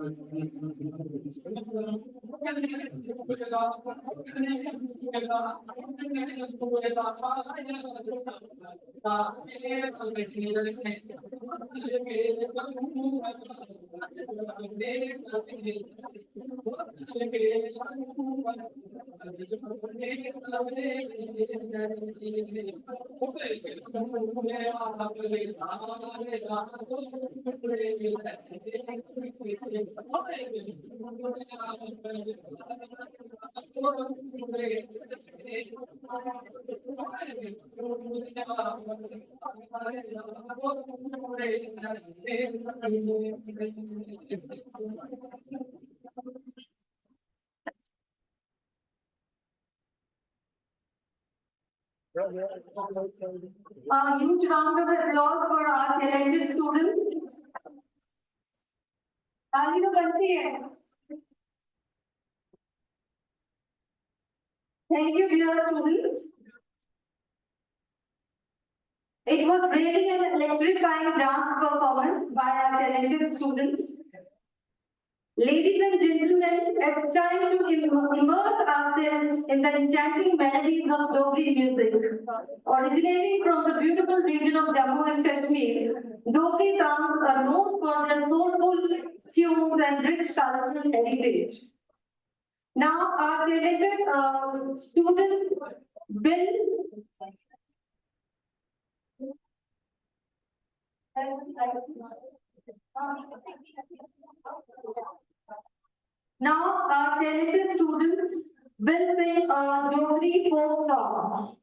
A huge round of applause for our talented students. Thank you, dear students. It was really an electrifying dance performance by our talented students. Ladies and gentlemen, it's time to immerse ourselves in the enchanting melodies of Dogri music. Originating from the beautiful region of Jammu and Kashmir, Dogri songs are known for their soulful tunes and rich cultural heritage. Now, our talented students will sing a Dogri folk song.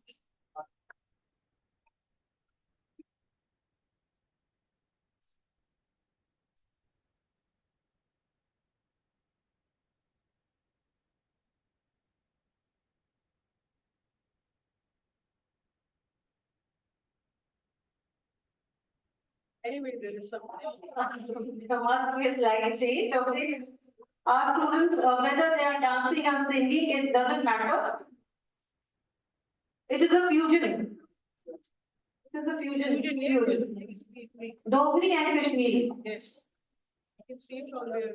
Anyway, there is some there must be a slight change. Okay. Our students, whether they are dancing or singing, it doesn't matter. It is a fusion. It is a fusion. Dogri and Kashmiri. Yes. You can see it on the.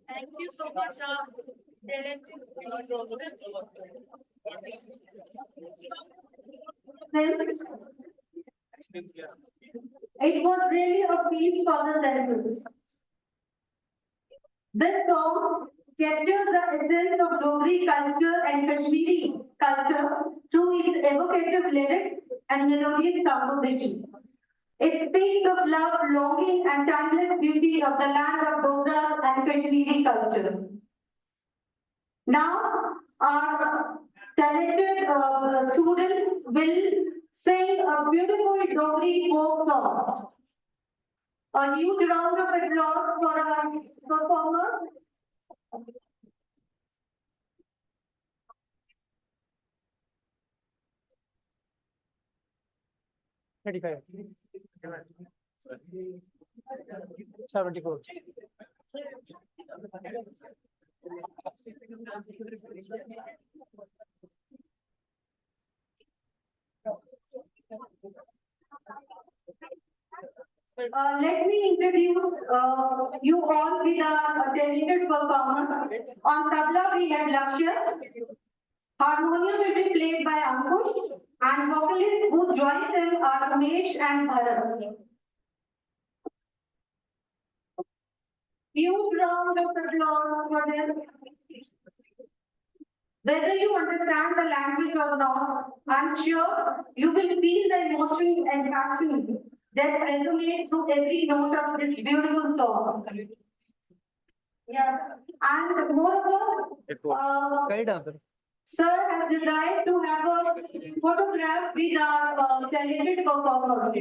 Thank you so much, It was really a feast for the senses. This song captures the essence of Dogri culture and Kashmiri culture through its evocative lyrics and melodious composition. It speaks of love, longing, and timeless beauty of the land of Dogra and Kashmiri culture. Now, our talented students will sing a beautiful Dogri folk song. A huge round of applause for our performers. 74. Let me introduce you all with our talented performers. On tabla we had Lakshya. Harmonium will be played by Ankush, and vocalists who join them are Umesh and Bharat. Huge round of applause for them. Whether you understand the language or not, I'm sure you will feel the emotion and passion that resonates through every note of this beautiful song. Yeah, and moreover, sir has desired to have a photograph with our talented performers.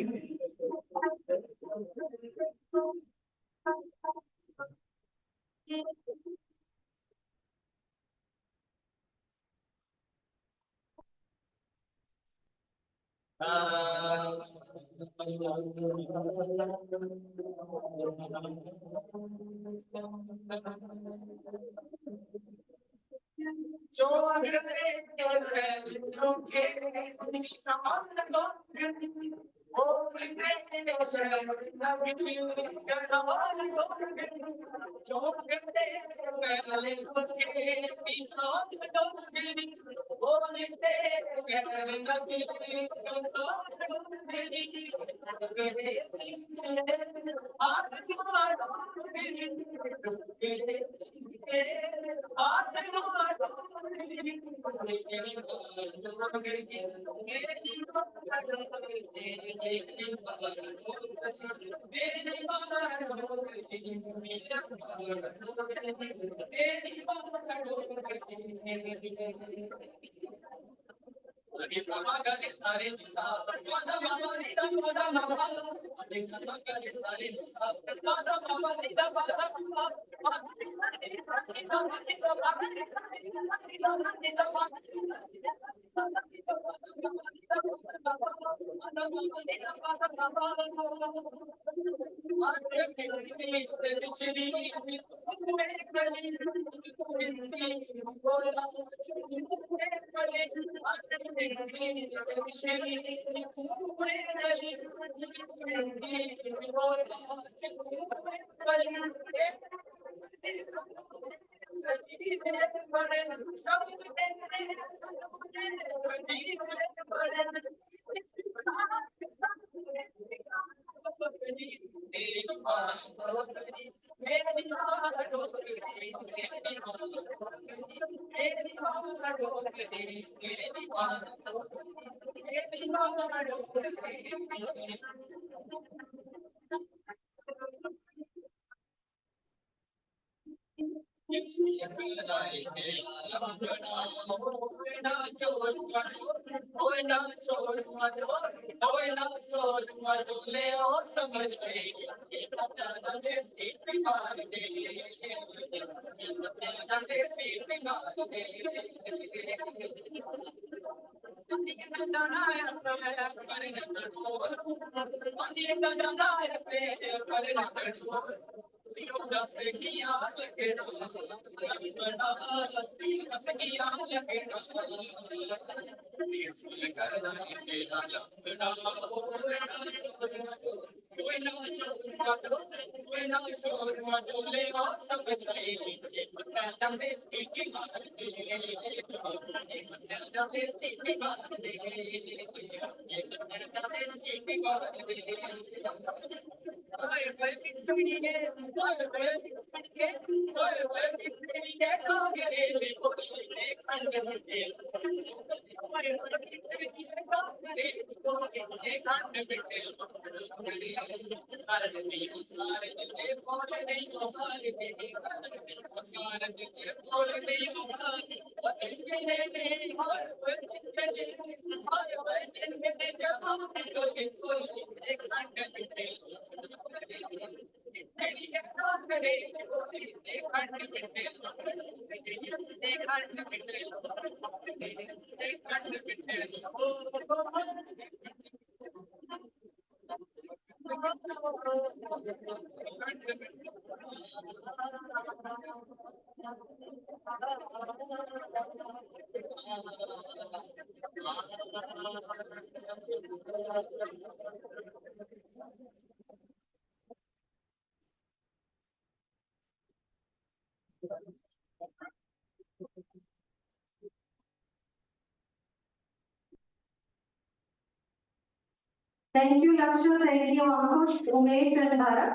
Thank you, Lakshya. Thank you, Ankush, Umesh, and Bharat.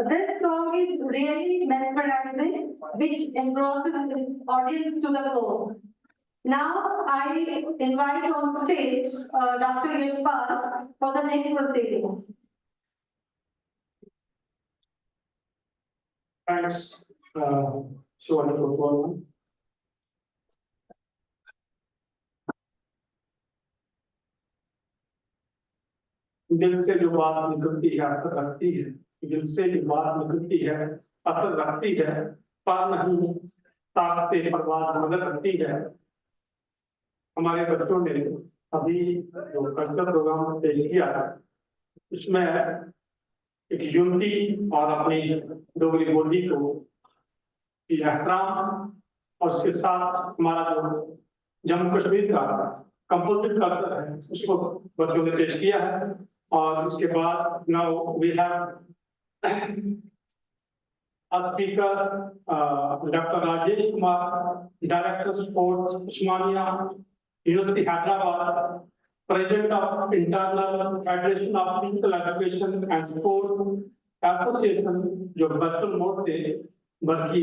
This song is really mesmerizing, which engrosses its audience to the core. Now, I invite on stage Dr. ICHFYSS for the next proceedings. Thanks, Shivani, for दिल से जो बात निकलती है असर रखती है, दिल से जो बात निकलती है असर रखती है, पर नहीं ताकते परवाज़ मदद करती है। हमारे बच्चों ने अभी जो कल्चर प्रोग्राम पेश किया है, उसमें एक यूनिटी और अपनी डोगरी बोली को एहतराम और उसके साथ हमारा जो जम्मू कश्मीर का कंपोजिट कल्चर है उसको बच्चों ने पेश किया है। और उसके बाद now we have speaker doctor Rajesh Kumar, director sports Osmania university Hyderabad, president of internal federation of physical education and sports association, जो वर्चुअल मोड से बल्कि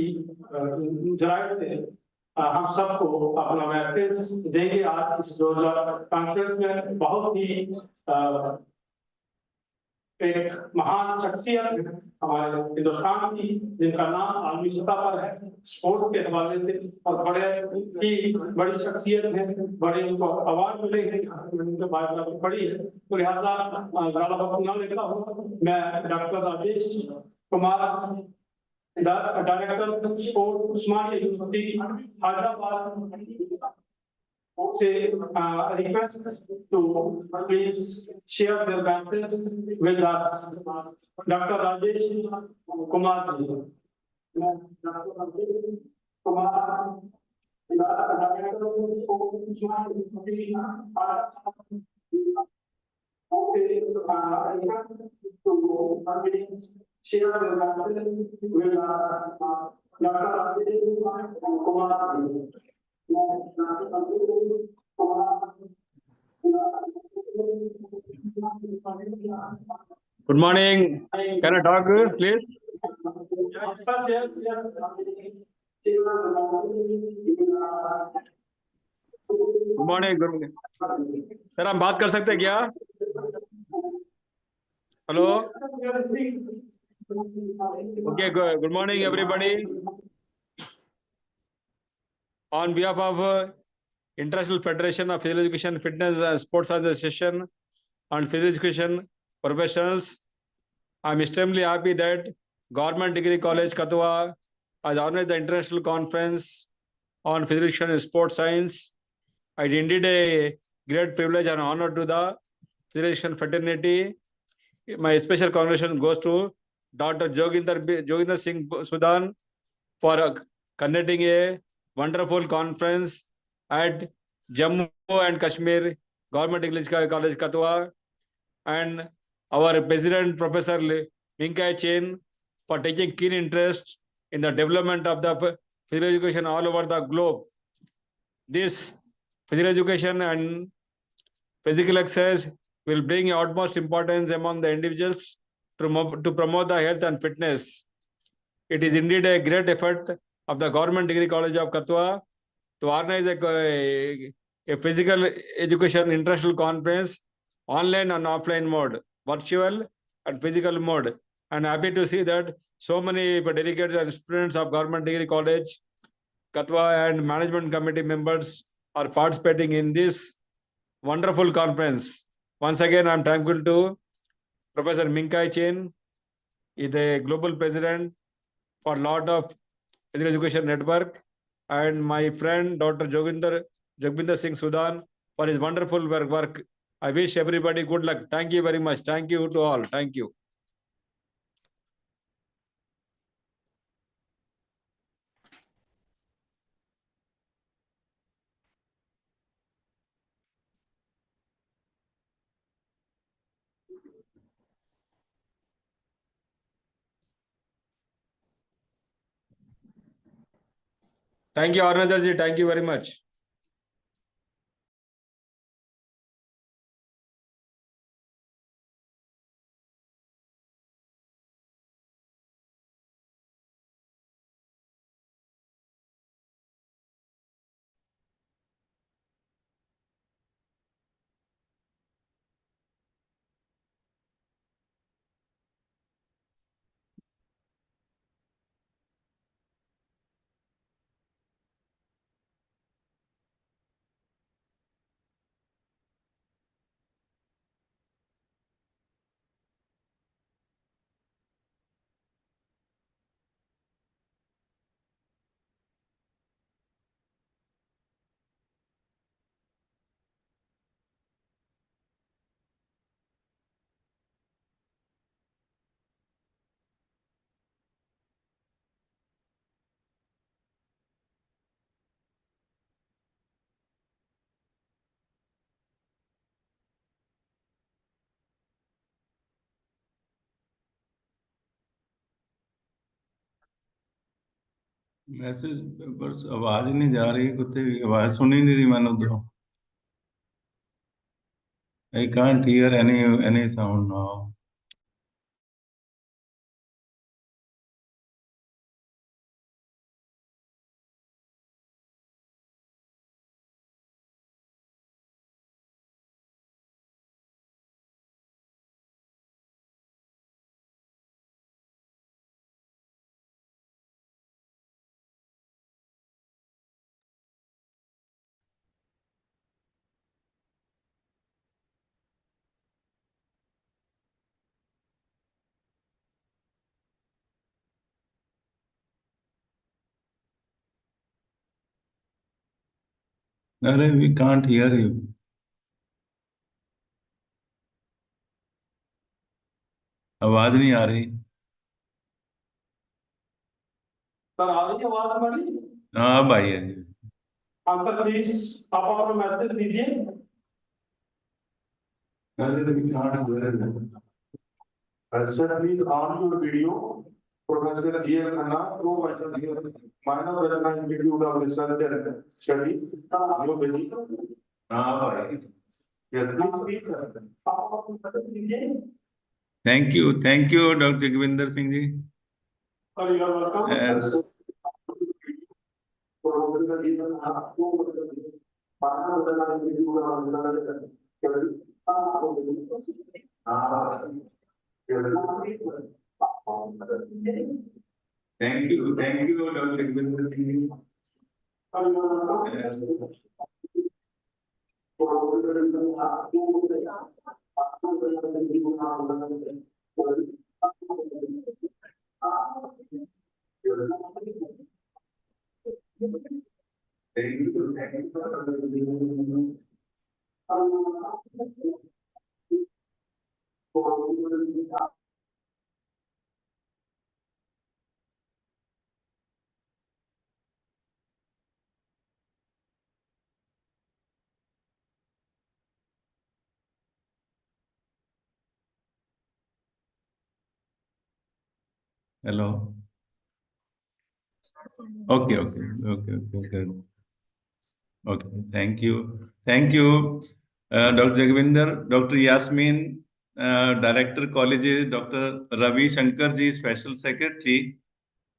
जराये से हम सबको अपना मैसेज देंगे। आज इस कॉन्फ्रेंस में बहुत ही एक महान शख्सियत हमारे हिंदुस्तान की, जिनका नाम आलमी सतह पर है स्पोर्ट्स के हवाले से, और बड़ी शख्सियत है, बड़े उनको अवार्ड मिले हैं, उनके बायोग्राफी पढ़ी है, तो लिहाजा ज्यादा वक्त न लेता हूँ। मैं doctor Rajesh Kumar, director sports Osmania university Hyderabad से request to please share their message with us. Dr. Rajesh Kumar ji. Kumar, share their message with Dr. Rajesh Kumar ji. Good morning. Can I talk, please? Good morning. Good morning. Sir हम बात कर सकते हैं क्या? Hello. Okay. Good morning, everybody. On behalf of International Federation of Physical Education, Fitness and Sports Association and Physical Education Professionals, I am extremely happy that Government Degree College KATHUA has organized the International Conference on Physical Education and Sports Science. It is indeed a great privilege and honor to the Physical Education fraternity. My special congratulations goes to Dr. Joginder Singh Sudan for conducting a wonderful conference at Jammu and Kashmir Government English College KATHUA, and our President Professor Minkai Chen for taking keen interest in the development of the physical education all over the globe. This physical education and physical exercise will bring utmost importance among the individuals to promote the health and fitness. It is indeed a great effort of the Government Degree College of KATHUA to organize a physical education international conference, online and offline mode, virtual and physical mode. And happy to see that so many delegates and students of Government Degree College, KATHUA and management committee members are participating in this wonderful conference. Once again, I am thankful to Professor Minkai Chen, is the global president for lot of Physical Education Network, and my friend Dr. Joginder Singh Sudan for his wonderful work I wish everybody good luck. Thank you very much. Thank you to all. Thank you. Thank you, Arnadar ji. Thank you very much. Message बस आवाज ही नहीं जा रही, कुत्ते की आवाज सुनी नहीं रही मैंने उधरों. I can't hear any sound now. अरे we can't hear you. आवाज नहीं आ रही. सर आ रही है आवाज हमारी? हाँ अब आई है. हाँ सर प्लीज आप अपना मैसेज दीजिए. अरे we can't hear you. Sir, please on your video. Professor G. Khanna, pro-Professor minor Veteran Institute of Research and Study, New Delhi. हाँ भाई. Yes, please speak, sir. आप अपना मैसेज दीजिए. Thank you, Dr. Jagvinder Singh ji. Sir, you are welcome. And- Professor G. Khanna, pro-Professor minor Veteran Institute of Research and Study, Thank you, Dr. Jagvinder Singh ji. Hello. Okay. Okay, thank you. Dr. Jagvinder, Dr. Yasmin, Director Colleges, Dr. Ravi Shankar ji, Special Secretary,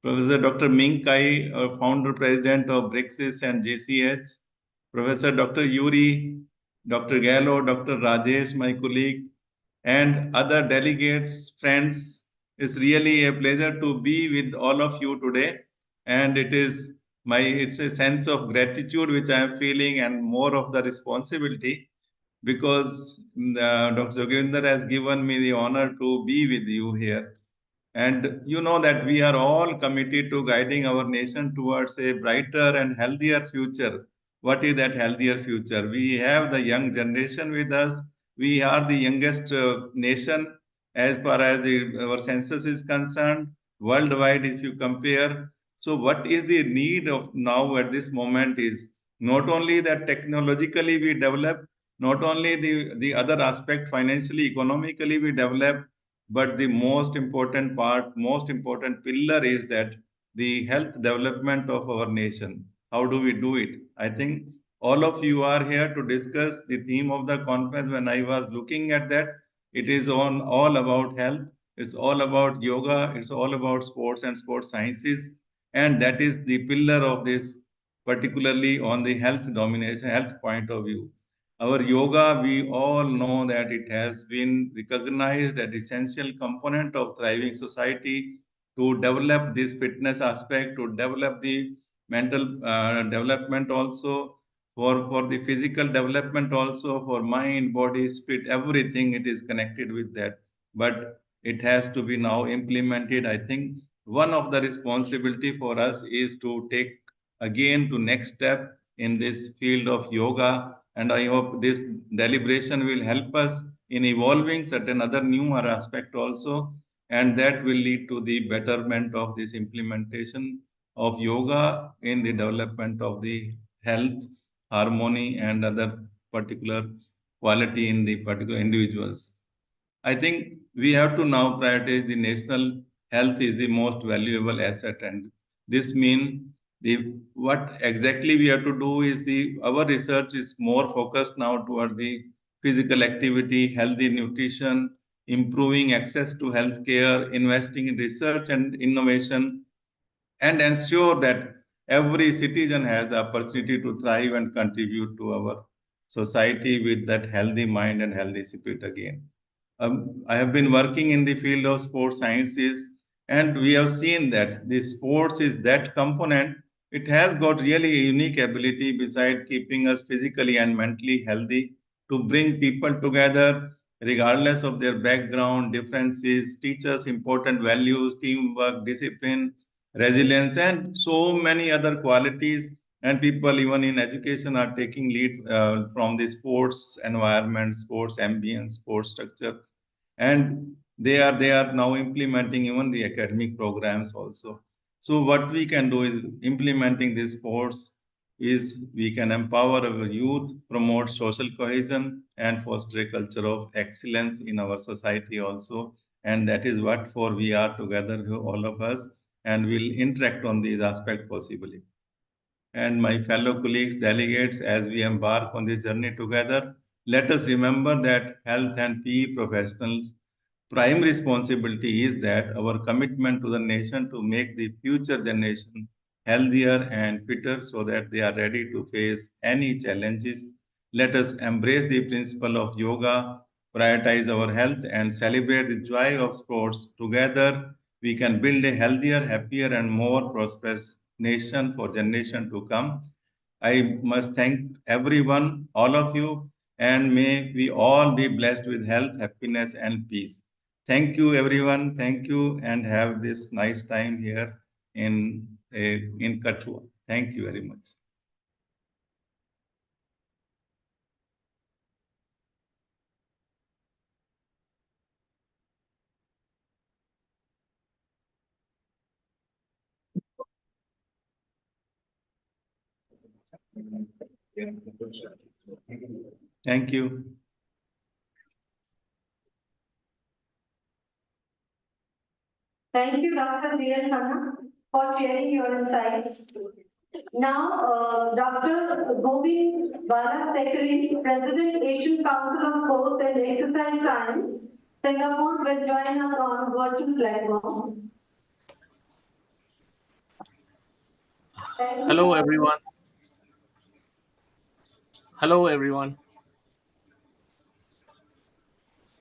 Professor Dr. Ming Kai, Founder President of BRICS and JCH, Professor Dr. Yuri, Dr. Gallo, Dr. Rajesh, my colleague, and other delegates, friends. It's really a pleasure to be with all of you today. And it's a sense of gratitude which I am feeling, and more of the responsibility, because Dr. Jagvinder has given me the honor to be with you here. And you know that we are all committed to guiding our nation towards a brighter and healthier future. What is that healthier future? We have the young generation with us. We are the youngest nation as far as our census is concerned, worldwide if you compare. So what is the need of now at this moment is not only that technologically we develop, not only the other aspect financially, economically we develop, but the most important part, most important pillar is that the health development of our nation. How do we do it? I think all of you are here to discuss the theme of the conference. When I was looking at that, it is on all about health. It's all about yoga. It's all about sports and sports sciences. And that is the pillar of this, particularly on the health domination, health point of view. Our yoga, we all know that it has been recognized as essential component of thriving society to develop this fitness aspect, to develop the mental development also, for the physical development also, for mind, body, spirit, everything it is connected with that. But it has to be now implemented. I think one of the responsibility for us is to take again to next step in this field of yoga. And I hope this deliberation will help us in evolving certain other newer aspect also. And that will lead to the betterment of this implementation of yoga in the development of the health, harmony, and other particular quality in the particular individuals. I think we have to now prioritize the national health is the most valuable asset, and this means the what exactly we have to do is the our research is more focused now toward the physical activity, healthy nutrition, improving access to healthcare, investing in research and innovation, and ensure that every citizen has the opportunity to thrive and contribute to our society with that healthy mind and healthy spirit again. I have been working in the field of sports sciences, and we have seen that the sports is that component. It has got really a unique ability, beside keeping us physically and mentally healthy, to bring people together regardless of their background, differences, teach us important values, teamwork, discipline, resilience, and so many other qualities. And people, even in education, are taking lead from the sports environment, sports ambience, sports structure, and they are now implementing even the academic programs also. So what we can do is implementing these sports is we can empower our youth, promote social cohesion, and foster a culture of excellence in our society also. And that is what for we are together here, all of us, and will interact on these aspects possibly. And my fellow colleagues, delegates, as we embark on this journey together, let us remember that health and PE professionals' prime responsibility is that our commitment to the nation to make the future generation healthier and fitter so that they are ready to face any challenges. Let us embrace the principle of yoga, prioritize our health, and celebrate the joy of sports. Together, we can build a healthier, happier, and more prosperous nation for generation to come. I must thank everyone, all of you, and may we all be blessed with health, happiness, and peace. Thank you, everyone. Thank you, and have this nice time here in Kathua. Thank you very much. Thank you. Thank you, Dr. Jian Khanna, for sharing your insights. Now, Dr. Govind Bala Sekari, President, Asian Council of Sports and Exercise Science, Singapore, will join us on virtual platform. Hello, everyone. Hello, everyone.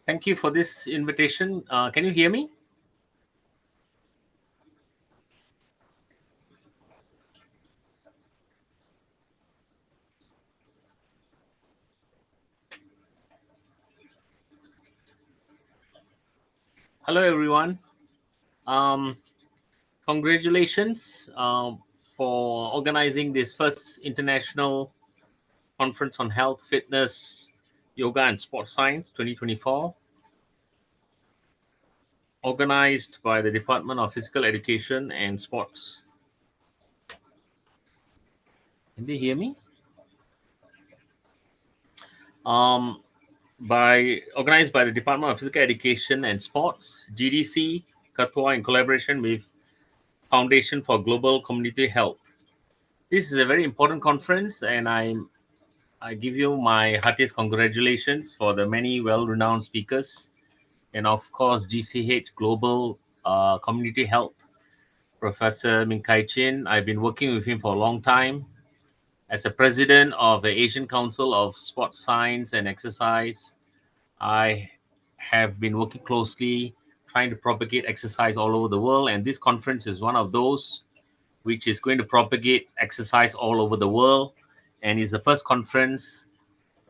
Thank you for this invitation. Can you hear me? Hello, everyone. Congratulations for organizing this first international conference on health, fitness, Yoga and Sports Science 2024, organized by the Department of Physical Education and Sports. Can they hear me? Organized by the Department of Physical Education and Sports, GDC KATHUA, in collaboration with Foundation for Global Community Health. This is a very important conference, and I give you my heartiest congratulations for the many well-renowned speakers, and of course GCH Global Community Health, Professor Min Kai Chin. I've been working with him for a long time. As a president of the Asian Council of Sports Science and Exercise, I have been working closely trying to propagate exercise all over the world, and this conference is one of those which is going to propagate exercise all over the world, and is the first conference,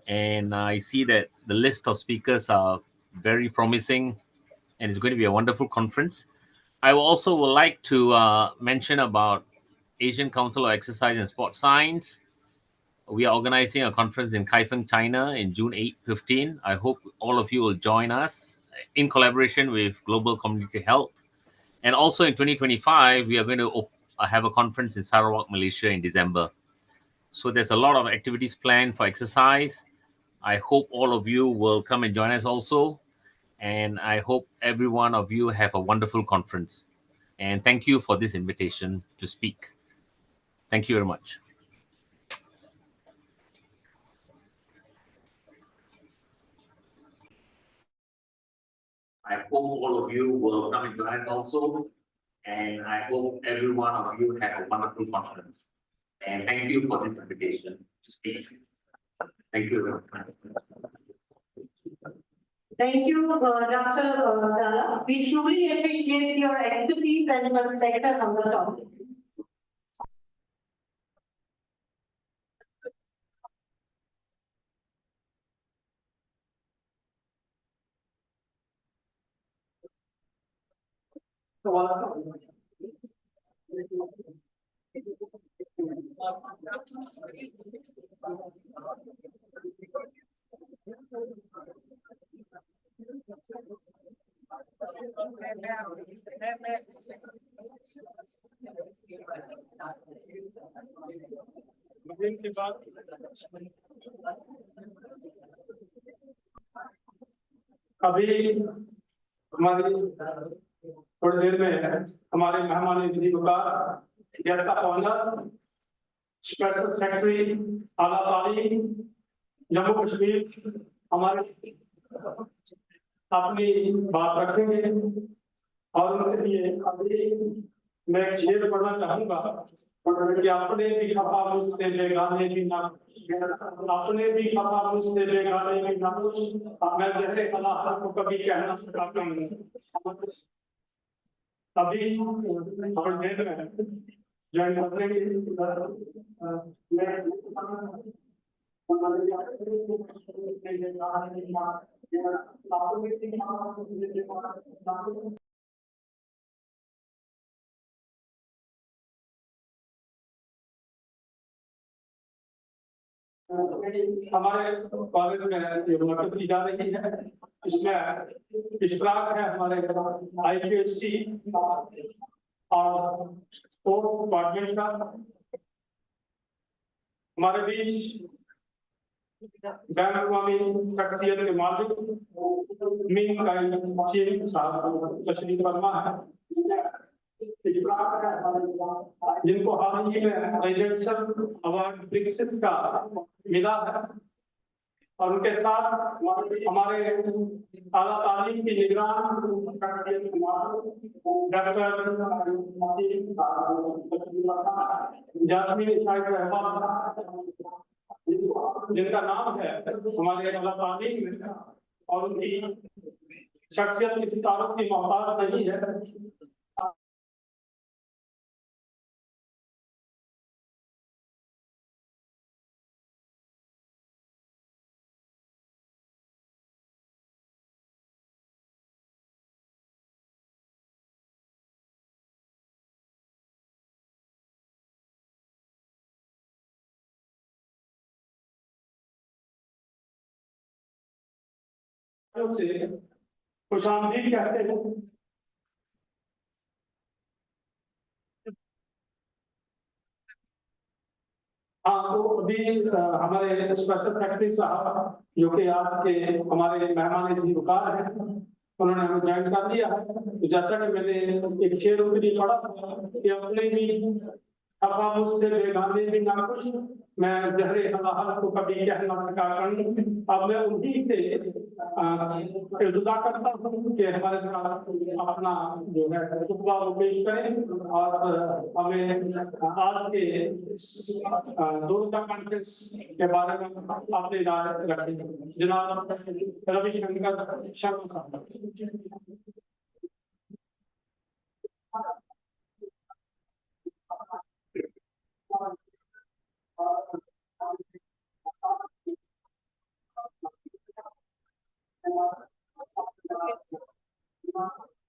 and I see that the list of speakers are very promising, and it's going to be a wonderful conference. I also would like to mention about Asian Council of Exercise and Sports Science. We are organizing a conference in Kaifeng, China in June 8-15. I hope all of you will join us in collaboration with Global Community Health. And also in 2025, we are going to have a conference in Sarawak, Malaysia in December. So there's a lot of activities planned for exercise. I hope all of you will come and join us also. And I hope every one of you have a wonderful conference. And thank you for this invitation to speak. Thank you very much. I hope all of you will come and join us also. And I hope every one of you have a wonderful conference. And thank you for this invitation to speak. Thank you very much. Thank you, Dr. Dalla. We truly appreciate your expertise and perspective on the topic. अभी हमारी थोड़ी देर में हमारे मेहमान का guest of honour special secretary आला तालीम जम्मू कश्मीर हमारे अपनी बात रखेंगे और उनके लिए अभी मैं एक शेर पढ़ना चाहूंगा कि अपने भी खफा मुझसे बेगाने भी ना अपने भी खफा मुझसे बेगाने भी ना मैं जैसे अल्लाह को कभी कह ना सकता हूँ अभी थोड़ी देर में ज्वाइन करेंगे हमारे कॉलेज में मदद की जा रही है इसमें इश्तराक है हमारे ICHFYSS और स्पोर्ट्स डिपार्टमेंट का हमारे बीच बैन अवी शख्सियत के मालिक मीन का चीफ साहब तशरीफ फरमा है जिनको हाल ही में प्रेसिडेंशियल अवार्ड विकसित का मिला है और उनके साथ हमारे आला तालीम की निगरान जिनका नाम है हमारे आला तालीम में और उनकी शख्सियत की तारुफ की मोहताज नहीं है से खुशामदीद कहते हैं। हाँ, तो अभी हमारे स्पेशल सेक्रेटरी साहब जो कि आज के हमारे मेहमान वकार हैं, उन्होंने हमें ज्वाइन कर दिया है। तो जैसा कि मैंने एक शेर उनके लिए पढ़ा कि अपने भी अफा मुझसे बेगाने भी ना कुछ, मैं जहरे हलाहल को कभी कह ना सका कर्ण। अब मैं उन्हीं से इल्तिजा करता हूँ कि हमारे साथ अपना जो है खुतबा वो पेश करें और हमें आज के दोनों कॉन्फ्रेंस के बारे में अपनी राय रखें। जनाब रविशंकर शर्मा साहब।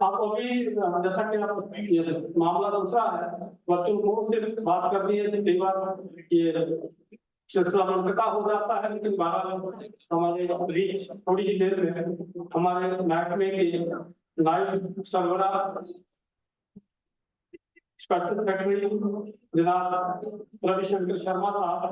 आप अभी जैसा कि आप ये मामला दूसरा है, बच्चों को सिर्फ बात करनी है, कई बार ये सिलसिला मुनक़ता हो जाता है, लेकिन बहरहाल हमारे रीच थोड़ी ही देर में हमारे महकमे के नायब सरबराह स्पेशल सेक्रेटरी जनाब रविशंकर शर्मा साहब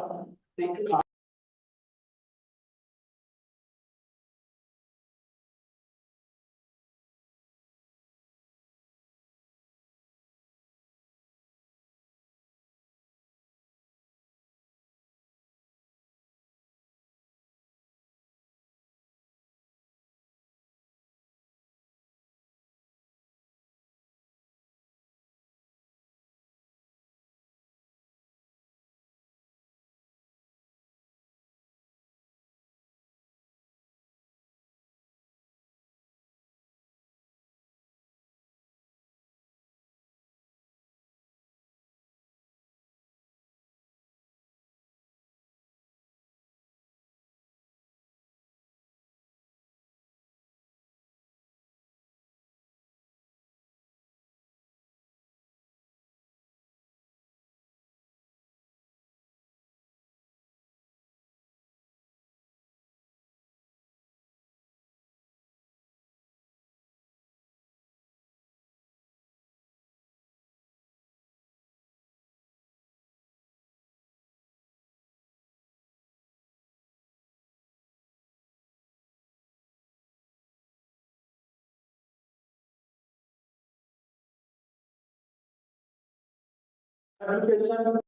एजुकेशन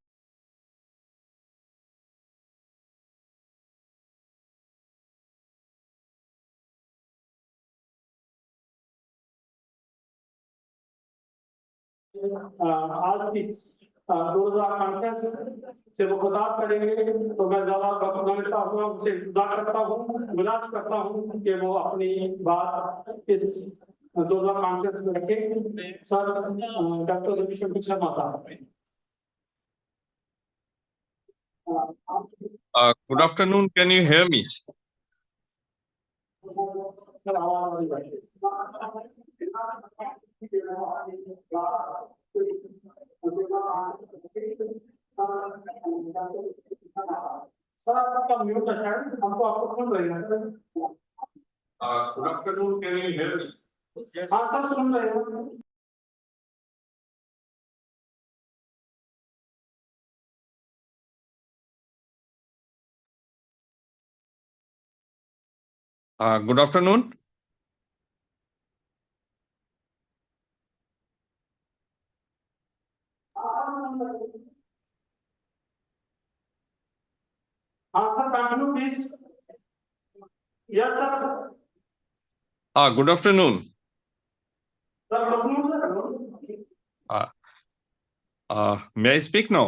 आज की रोजा कॉन्फ्रेंस से वो खिताब करेंगे, तो मैं ज्यादा वक्त हुआ उनसे इंतजार करता हूँ, गुजारिश करता हूँ कि वो अपनी बात इस रोजा कॉन्फ्रेंस में रखें। सर डॉक्टर रविशंकर शर्मा साहब। Good afternoon. Can you hear me? Sir आपका म्यूट है, हमको आपको सुन रहे हैं। Good afternoon. Can you hear me? हाँ सर सुन रहे हैं। Good afternoon. हाँ sir continue please. Yes sir. Good afternoon. Sir May I speak now?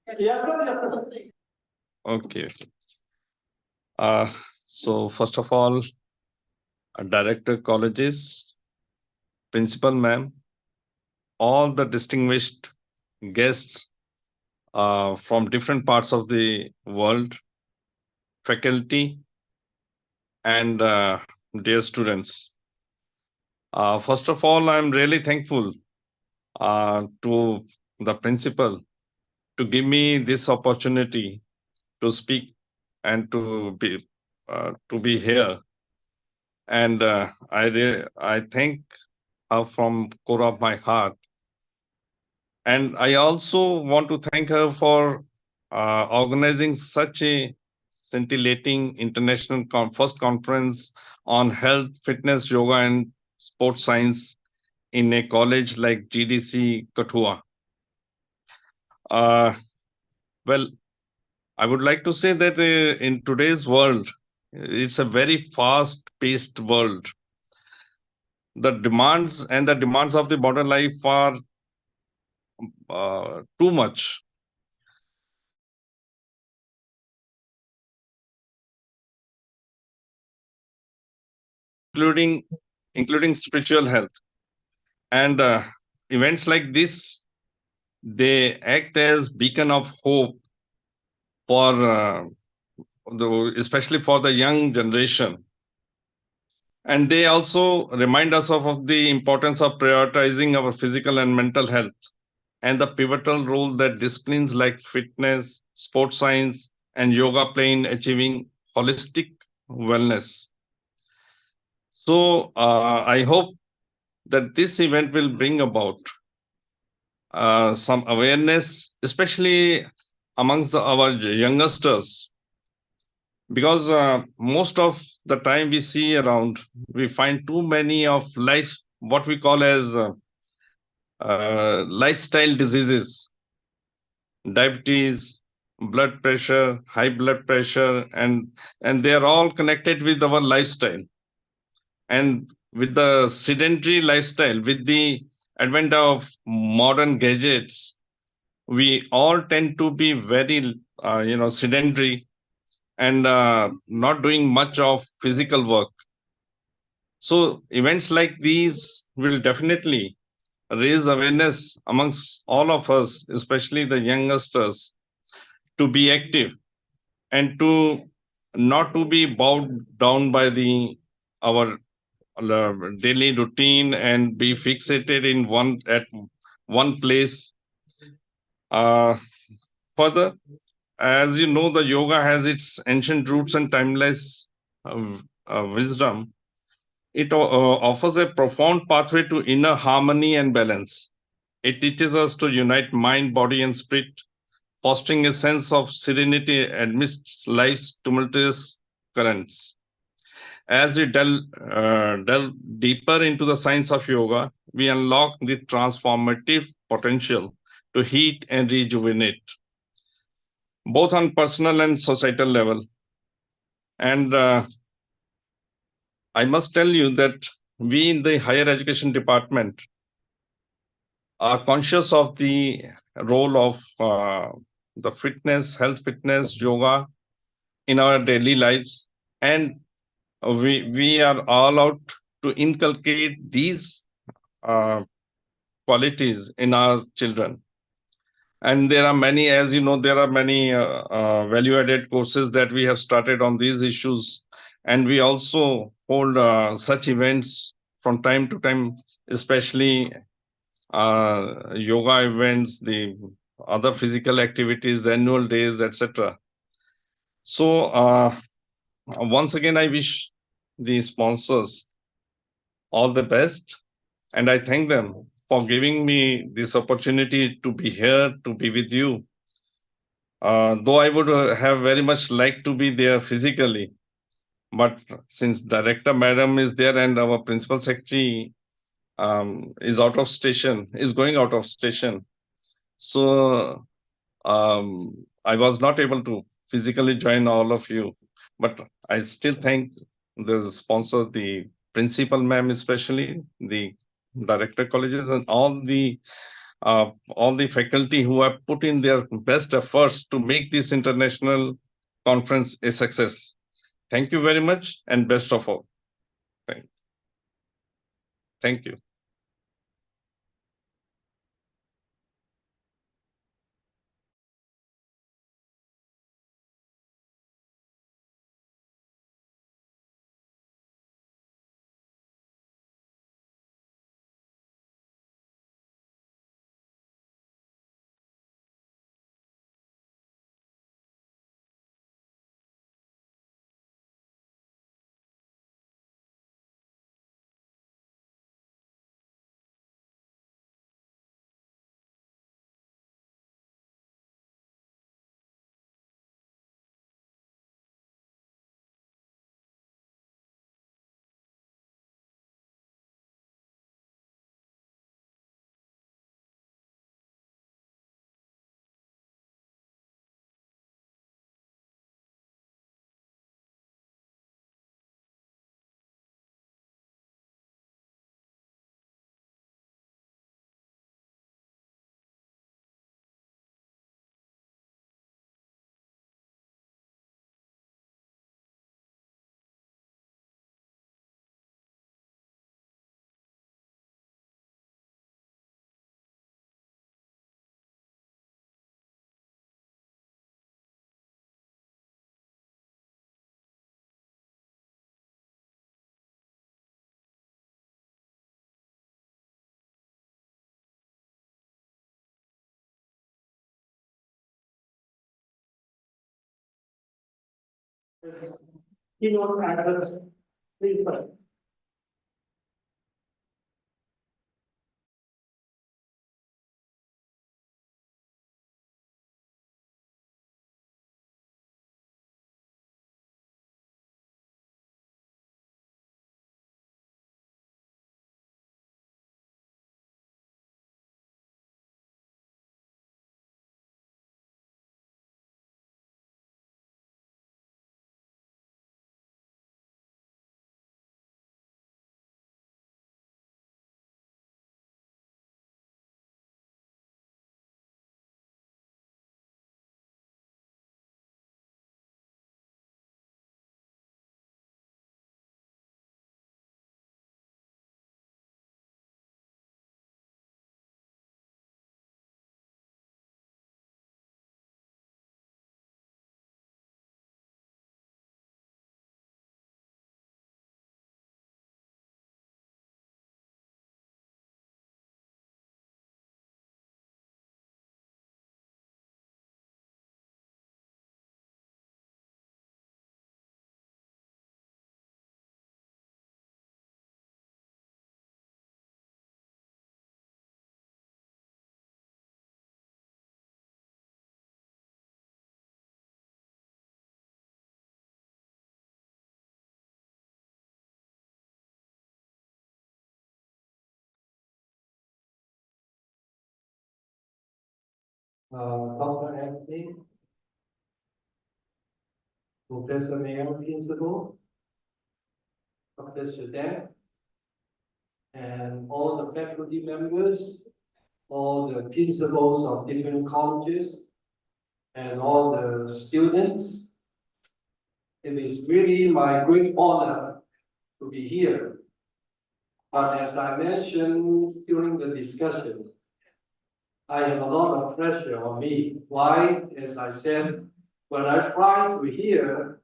Yes sir yes sir. Okay. So first of all, Director Colleges, Principal Ma'am, all the distinguished guests from different parts of the world, faculty, and dear students. First of all, I'm really thankful to the principal to give me this opportunity to speak and to be here. and I thank her from core of my heart. And I also want to thank her for organizing such a scintillating international first conference on health, fitness, yoga, and sports science in a college like GDC KATHUA. Well, I would like to say that in today's world, it's a very fast-paced world. The demands of the modern life are too much. Including spiritual health. And events like this, they act as beacon of hope for especially for the young generation. And they also remind us of the importance of prioritizing our physical and mental health and the pivotal role that disciplines like fitness, sports science, and yoga play in achieving holistic wellness. So I hope that this event will bring about some awareness, especially amongst our youngsters, because most of the time we see around, we find too many of what we call as lifestyle diseases, diabetes, blood pressure, high blood pressure, and they are all connected with our lifestyle. And with the sedentary lifestyle, with the advent of modern gadgets, we all tend to be very, sedentary and not doing much of physical work. So events like these will definitely raise awareness amongst all of us, especially the youngsters, to be active and to not to be bowed down by our daily routine and be fixated in one place. Further, as you know, the yoga has its ancient roots and timeless wisdom. It offers a profound pathway to inner harmony and balance. It teaches us to unite mind, body, and spirit, fostering a sense of serenity amidst life's tumultuous currents. As we delve deeper into the science of yoga, we unlock the transformative potential to heat and rejuvenate, both on personal and societal level. And I must tell you that we in the higher education department are conscious of the role of the health fitness, yoga in our daily lives. And we are all out to inculcate these qualities in our children. And there are many, as you know, there are many value-added courses that we have started on these issues. And we also hold such events from time to time, especially yoga events, the other physical activities, annual days, etc. So once again, I wish the sponsors all the best, and I thank them for giving me this opportunity to be here, to be with you. Though I would have very much liked to be there physically, but since Director Madam is there and our Principal Secretary is going out of station, so I was not able to physically join all of you, but I still thank the sponsor, the principal ma'am, especially the director colleges and all the faculty who have put in their best efforts to make this international conference a success. Thank you very much and best of all. Thank you. Keynote address, please. Sir. Dr. Anthony, Professor Mayor Principal, Dr. Sudan, and all the faculty members, all the principals of different colleges, and all the students. It is really my great honor to be here. But as I mentioned during the discussion, I have a lot of pressure on me. Why? As I said, when I fly to here,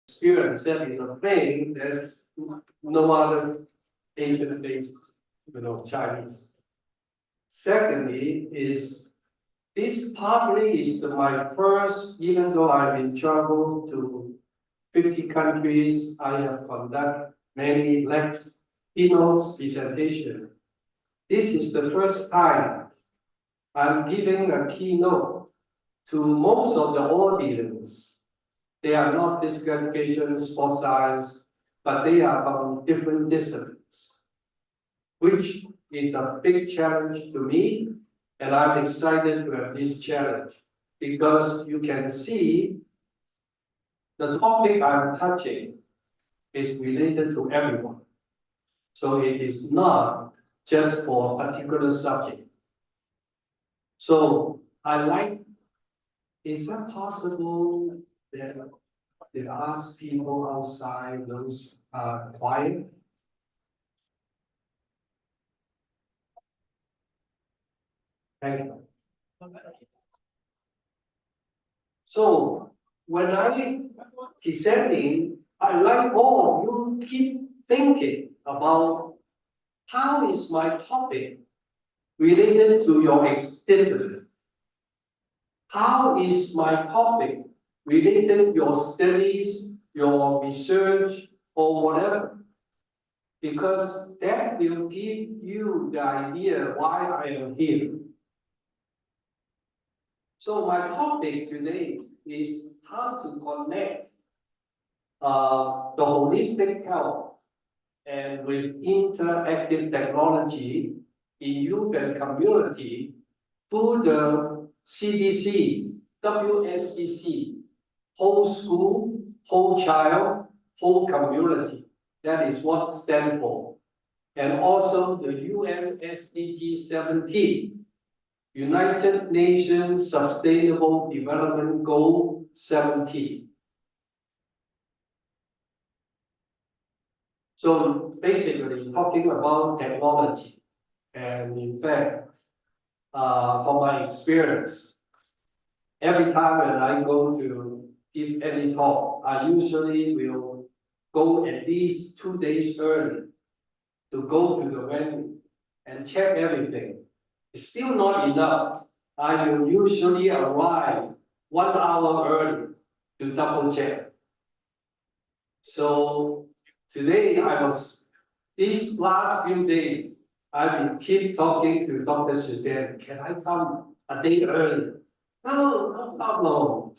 experience that in a plane, there's no other Asian based, Chinese. Secondly, is this partly is my first, even though I've been traveled to 50 countries, I have conducted many lectures, keynotes, presentation. This is the first time I'm giving a keynote to most of the audience. They are not physical education, sports science, but they are from different disciplines, which is a big challenge to me, and I'm excited to have this challenge because you can see the topic I'm touching is related to everyone. So it is not just for a particular subject. So I like, is that possible that they ask people outside, those quiet? Thank you. So when I presenting, I like, oh, you keep thinking about how is my topic related to your discipline? How is my topic related to your studies, your research, or whatever? Because that will give you the idea why I am here. So my topic today is how to connect the holistic health and with interactive technology in youth and community through the CDC, WSCC, whole school, whole child, whole community. That is what it stands for. And also the UN SDG 17, United Nations Sustainable Development Goal 17. So basically talking about technology. And in fact, from my experience, every time when I go to give any talk, I usually will go at least 2 days early to go to the venue and check everything. It's still not enough. I will usually arrive 1 hour early to double check. So today these last few days, I've been keep talking to Dr. Sudan. Can I come a day early? No problem.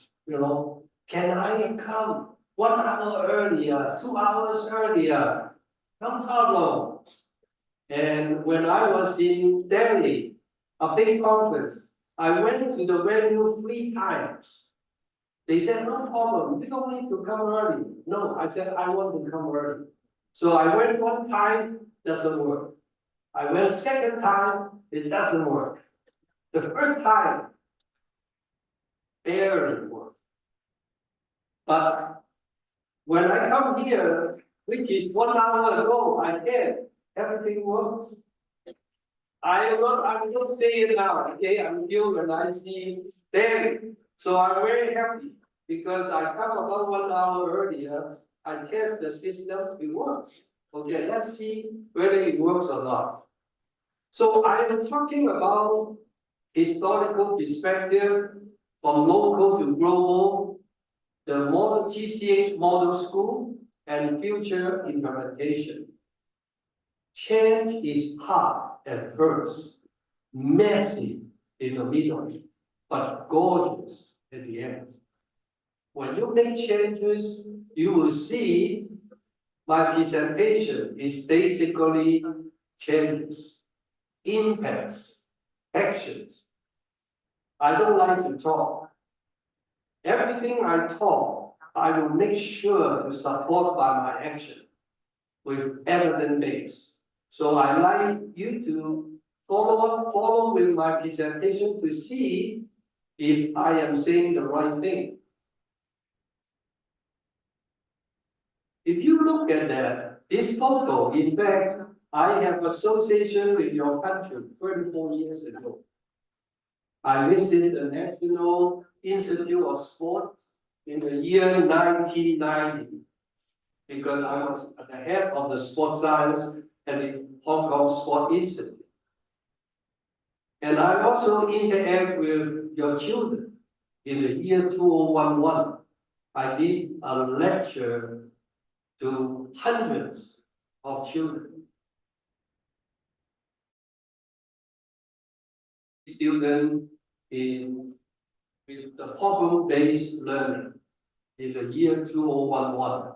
Can I come 1 hour earlier, 2 hours earlier? No problem. And when I was in Delhi, a big conference, I went to the venue 3 times. They said, no problem, you don't need to come early. No, I said, I want to come early. So I went 1 time, doesn't work. I went 2nd time, it doesn't work. The 3rd time, barely worked. But when I come here, which is 1 hour ago, I guess everything works. I will not say it now, okay, until when I see them. So I'm very happy because I come about 1 hour earlier, I test the system, it works. Okay, let's see whether it works or not. So I am talking about historical perspective from local to global, the model GCH model school, and future implementation. Change is hard at first, messy in the middle, but gorgeous at the end. When you make changes, you will see my presentation is basically changes, impacts, actions. I don't like to talk. Everything I talk, I will make sure to support by my action with evidence base. So I like you to follow with my presentation to see if I am saying the right thing. If you look at this photo, in fact, I have association with your country 34 years ago. I visited the National Institute of Sports in the year 1990 because I was at the head of the sports science at the Hong Kong Sport Institute. And I also interact with your children in the year 2011. I did a lecture to hundreds of children. Students with the problem-based learning in the year 2011.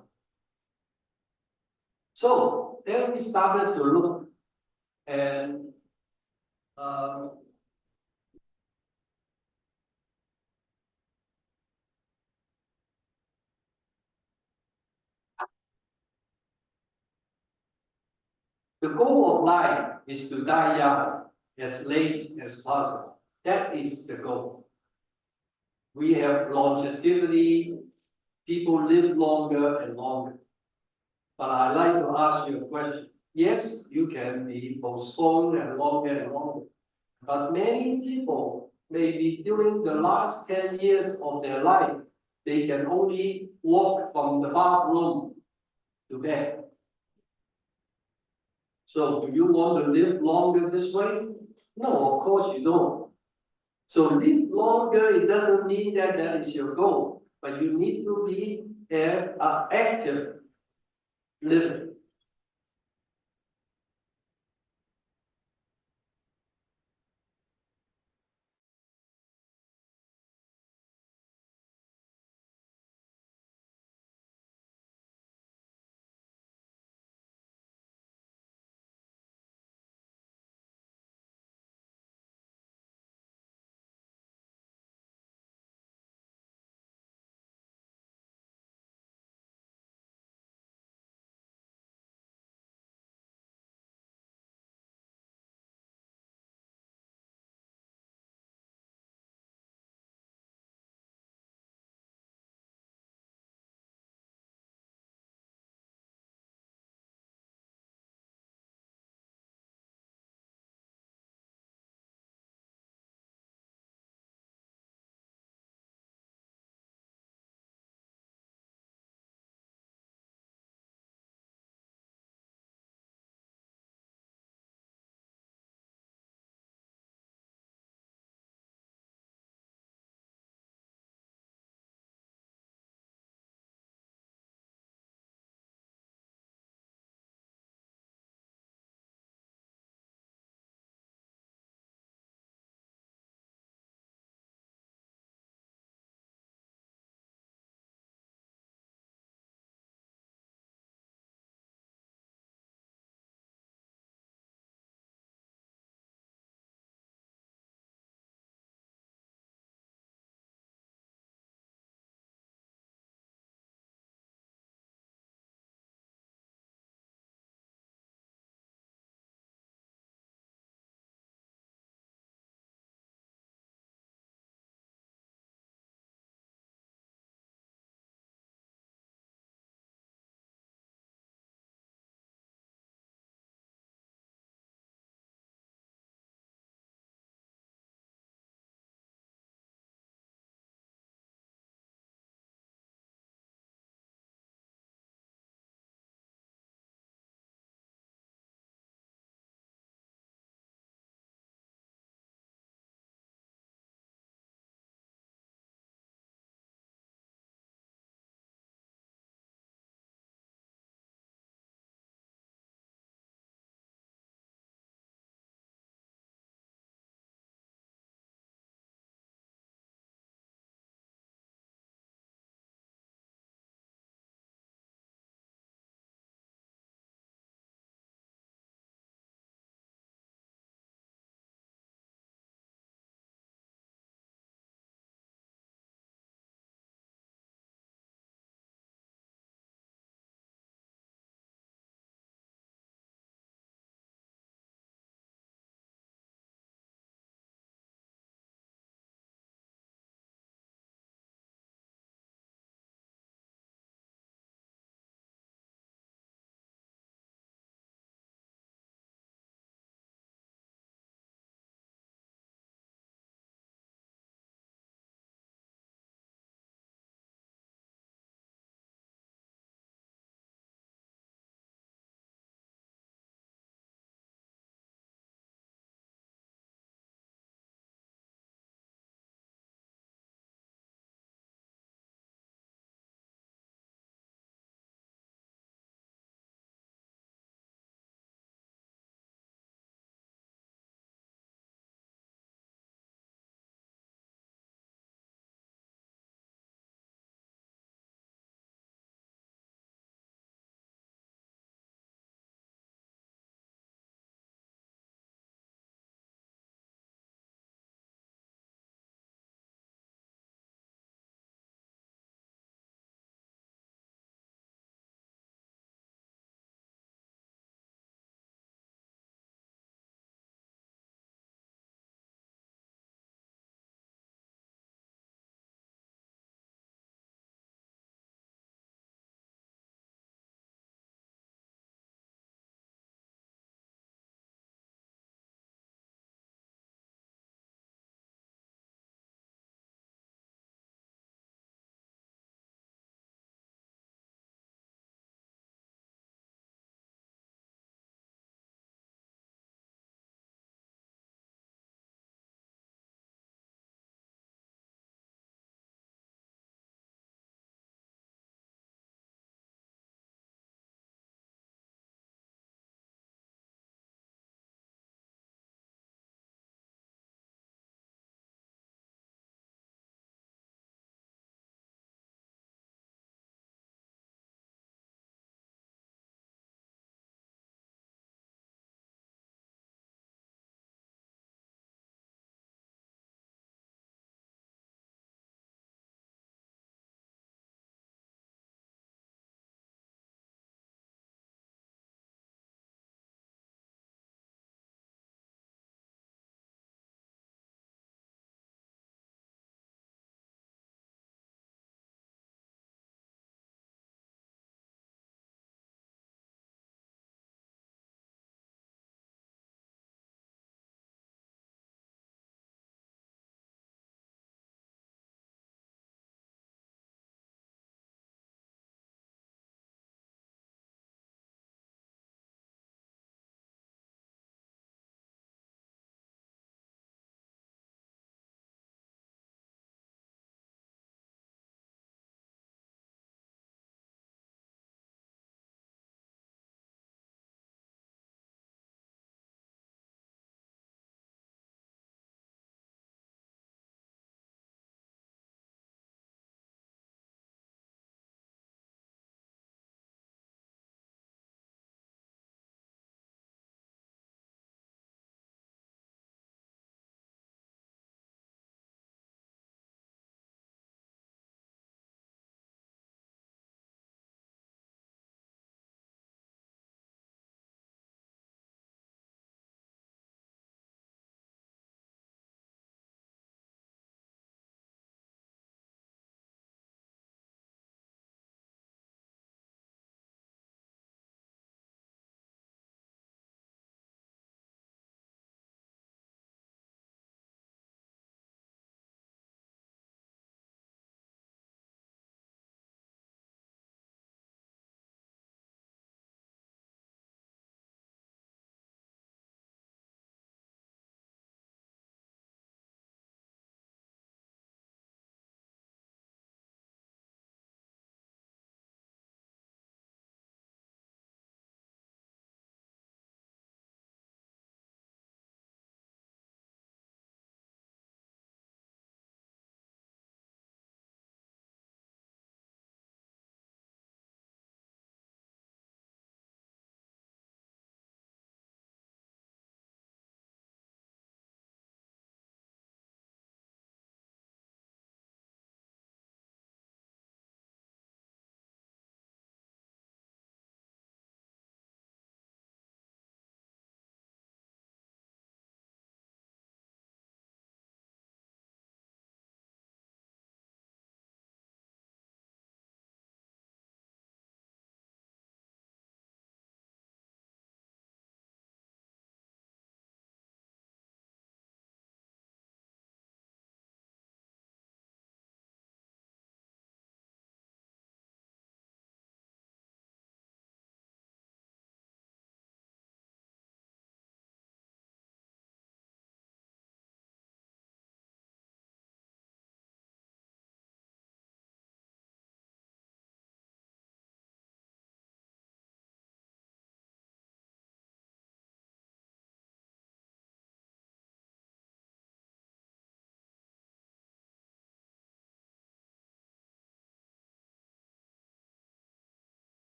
So then we started to look and the goal of life is to die young as late as possible. That is the goal. We have longevity, people live longer and longer. But I'd like to ask you a question. Yes, you can be postponed and longer, but many people maybe during the last 10 years of their life, they can only walk from the bathroom to bed. So do you want to live longer this way? No, of course you don't. So live longer, it doesn't mean that is your goal, but you need to be active living.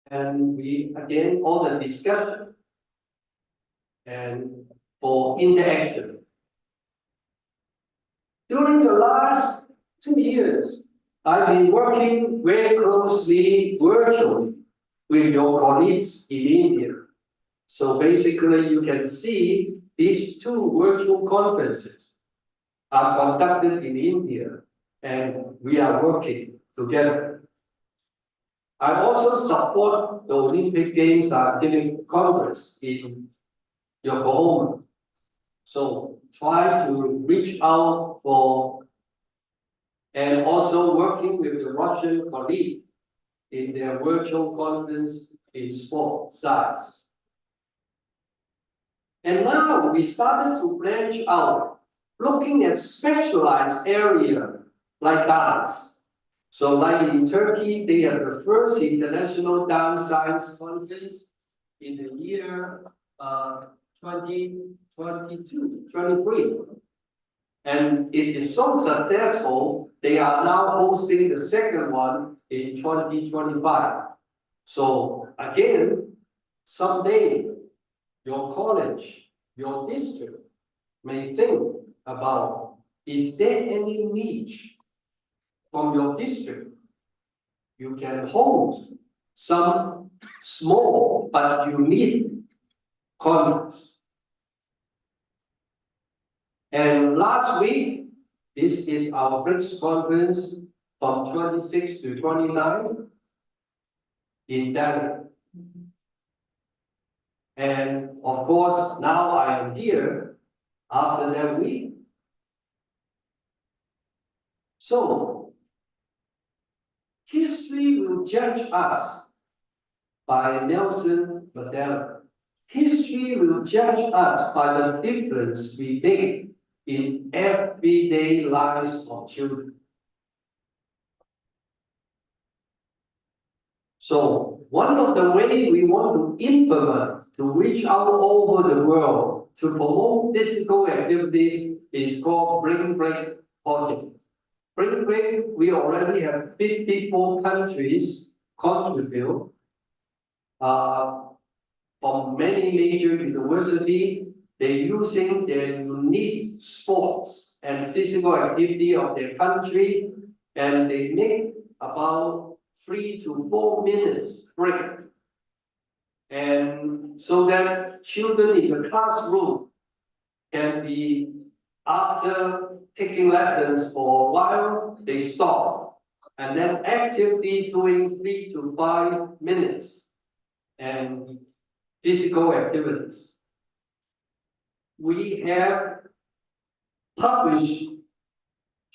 and we again all the discussion and for interaction. During the last 2 years, I've been working very closely virtually with your colleagues in India. So basically, you can see these 2 virtual conferences are conducted in India, and we are working together. I also support the Olympic Games Scientific Congress in Yokohama. So try to reach out for, and also working with the Russian colleague in their virtual conference in sport science. And now we started to branch out, looking at specialized area like dance. So like in Turkey, they have the first international dance science conference in the year 2023. And it is so successful, they are now hosting the second one in 2025. So again, someday, your college, your district may think about, is there any niche from your district? You can hold some small but unique conference. And last week, this is our BRICS conference from 26 to 29 in Delhi. And of course, now I am here after that week. So, history will judge us by Nelson Mandela. History will judge us by the difference we make in everyday lives of children. So, one of the ways we want to implement to reach out over the world to promote physical activities is called Bring Break Project. Bring Break, we already have 54 countries contribute from many major universities. They're using their unique sports and physical activity of their country, and they make about 3 to 4 minutes break. And so that children in the classroom can be, after taking lessons for a while, they stop, and then actively doing 3 to 5 minutes and physical activities. We have published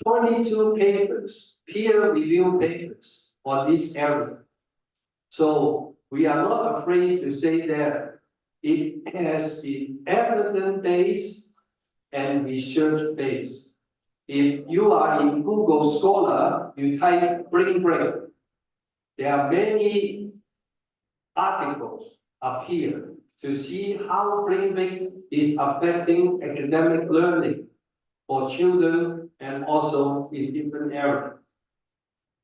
22 papers, peer-reviewed papers on this area. So we are not afraid to say that it has been evidence-based and research-based. If you are in Google Scholar, you type Bring Break. There are many articles up here to see how Bring Break is affecting academic learning for children and also in different areas.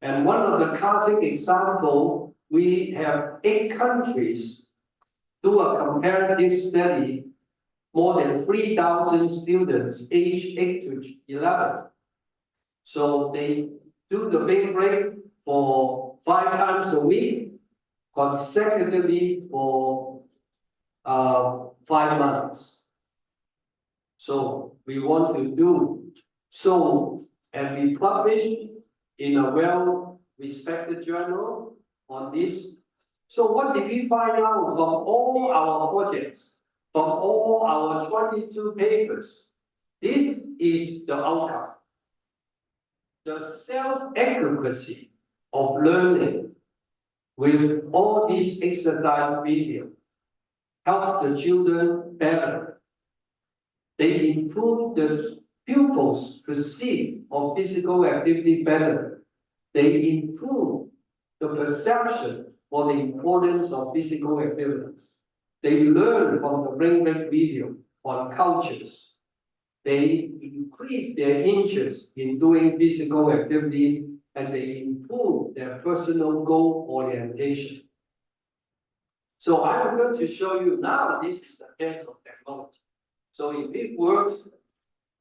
And one of the classic examples, we have 8 countries do a comparative study, more than 3,000 students aged 8 to 11. So they do the Bring Break for 5 times a week, consecutively for 5 months. So we want to do so, and we publish in a well-respected journal on this. So what did we find out from all our projects, from all our 22 papers? This is the outcome. The self-efficacy of learning with all these exercise videos help the children better. They improve the pupils' perceive of physical activity better. They improve the perception for the importance of physical activities. They learn from the Bring Break video on cultures. They increase their interest in doing physical activities, and they improve their personal goal orientation. So I'm going to show you now, this is a test of technology. So if it works,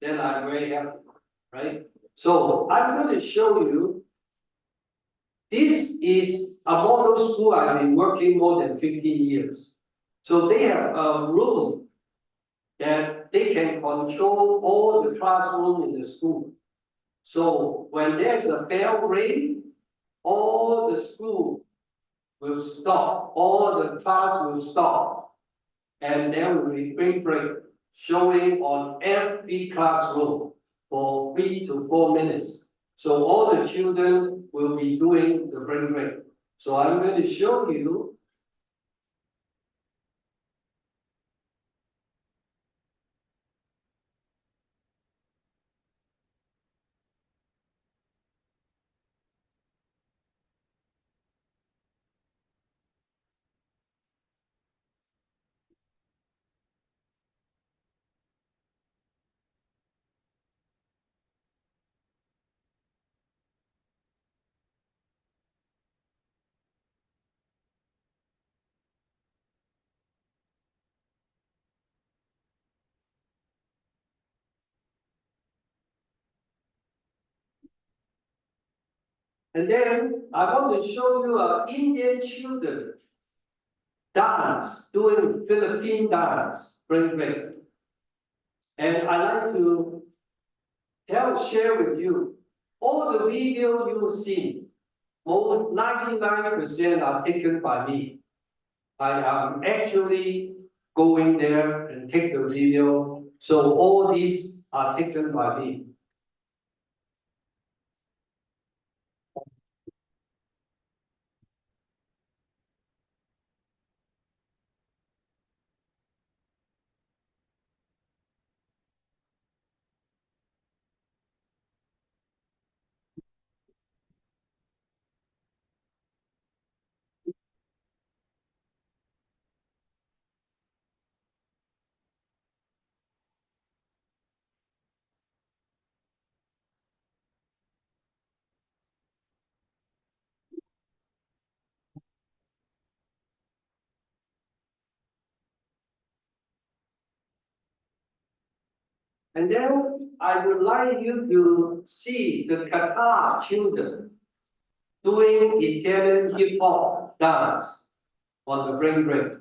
then I'm very happy, right? So I'm going to show you, this is a model school I've been working more than 15 years. So they have a room that they can control all the classroom in the school. So when there's a bell ring, all the school will stop, all the class will stop. And there will be break showing on every classroom for 3 to 4 minutes. So all the children will be doing the break. So I'm going to show you. And then I want to show you Indian children dance, doing Philippine dance, break. And I like to share with you, all the video you see, most 99% are taken by me. I am actually going there and take the video. So all these are taken by me. And then I would like you to see the Qatar children doing Italian hip hop dance on the break.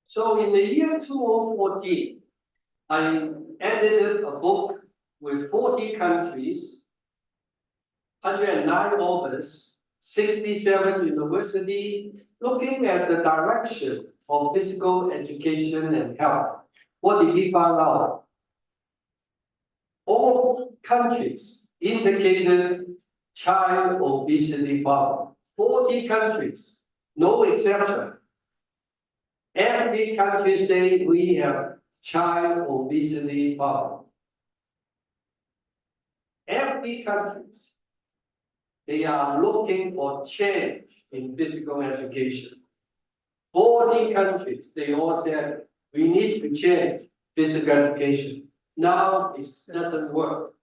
So in the year 2014, I edited a book with 40 countries, 109 authors, 67 universities, looking at the direction of physical education and health. What did we find out? All countries indicated child obesity problem. 40 countries, no exception. Every country say we have child obesity problem. Every country, they are looking for change in physical education. 40 countries, they all said we need to change physical education. Now it doesn't work.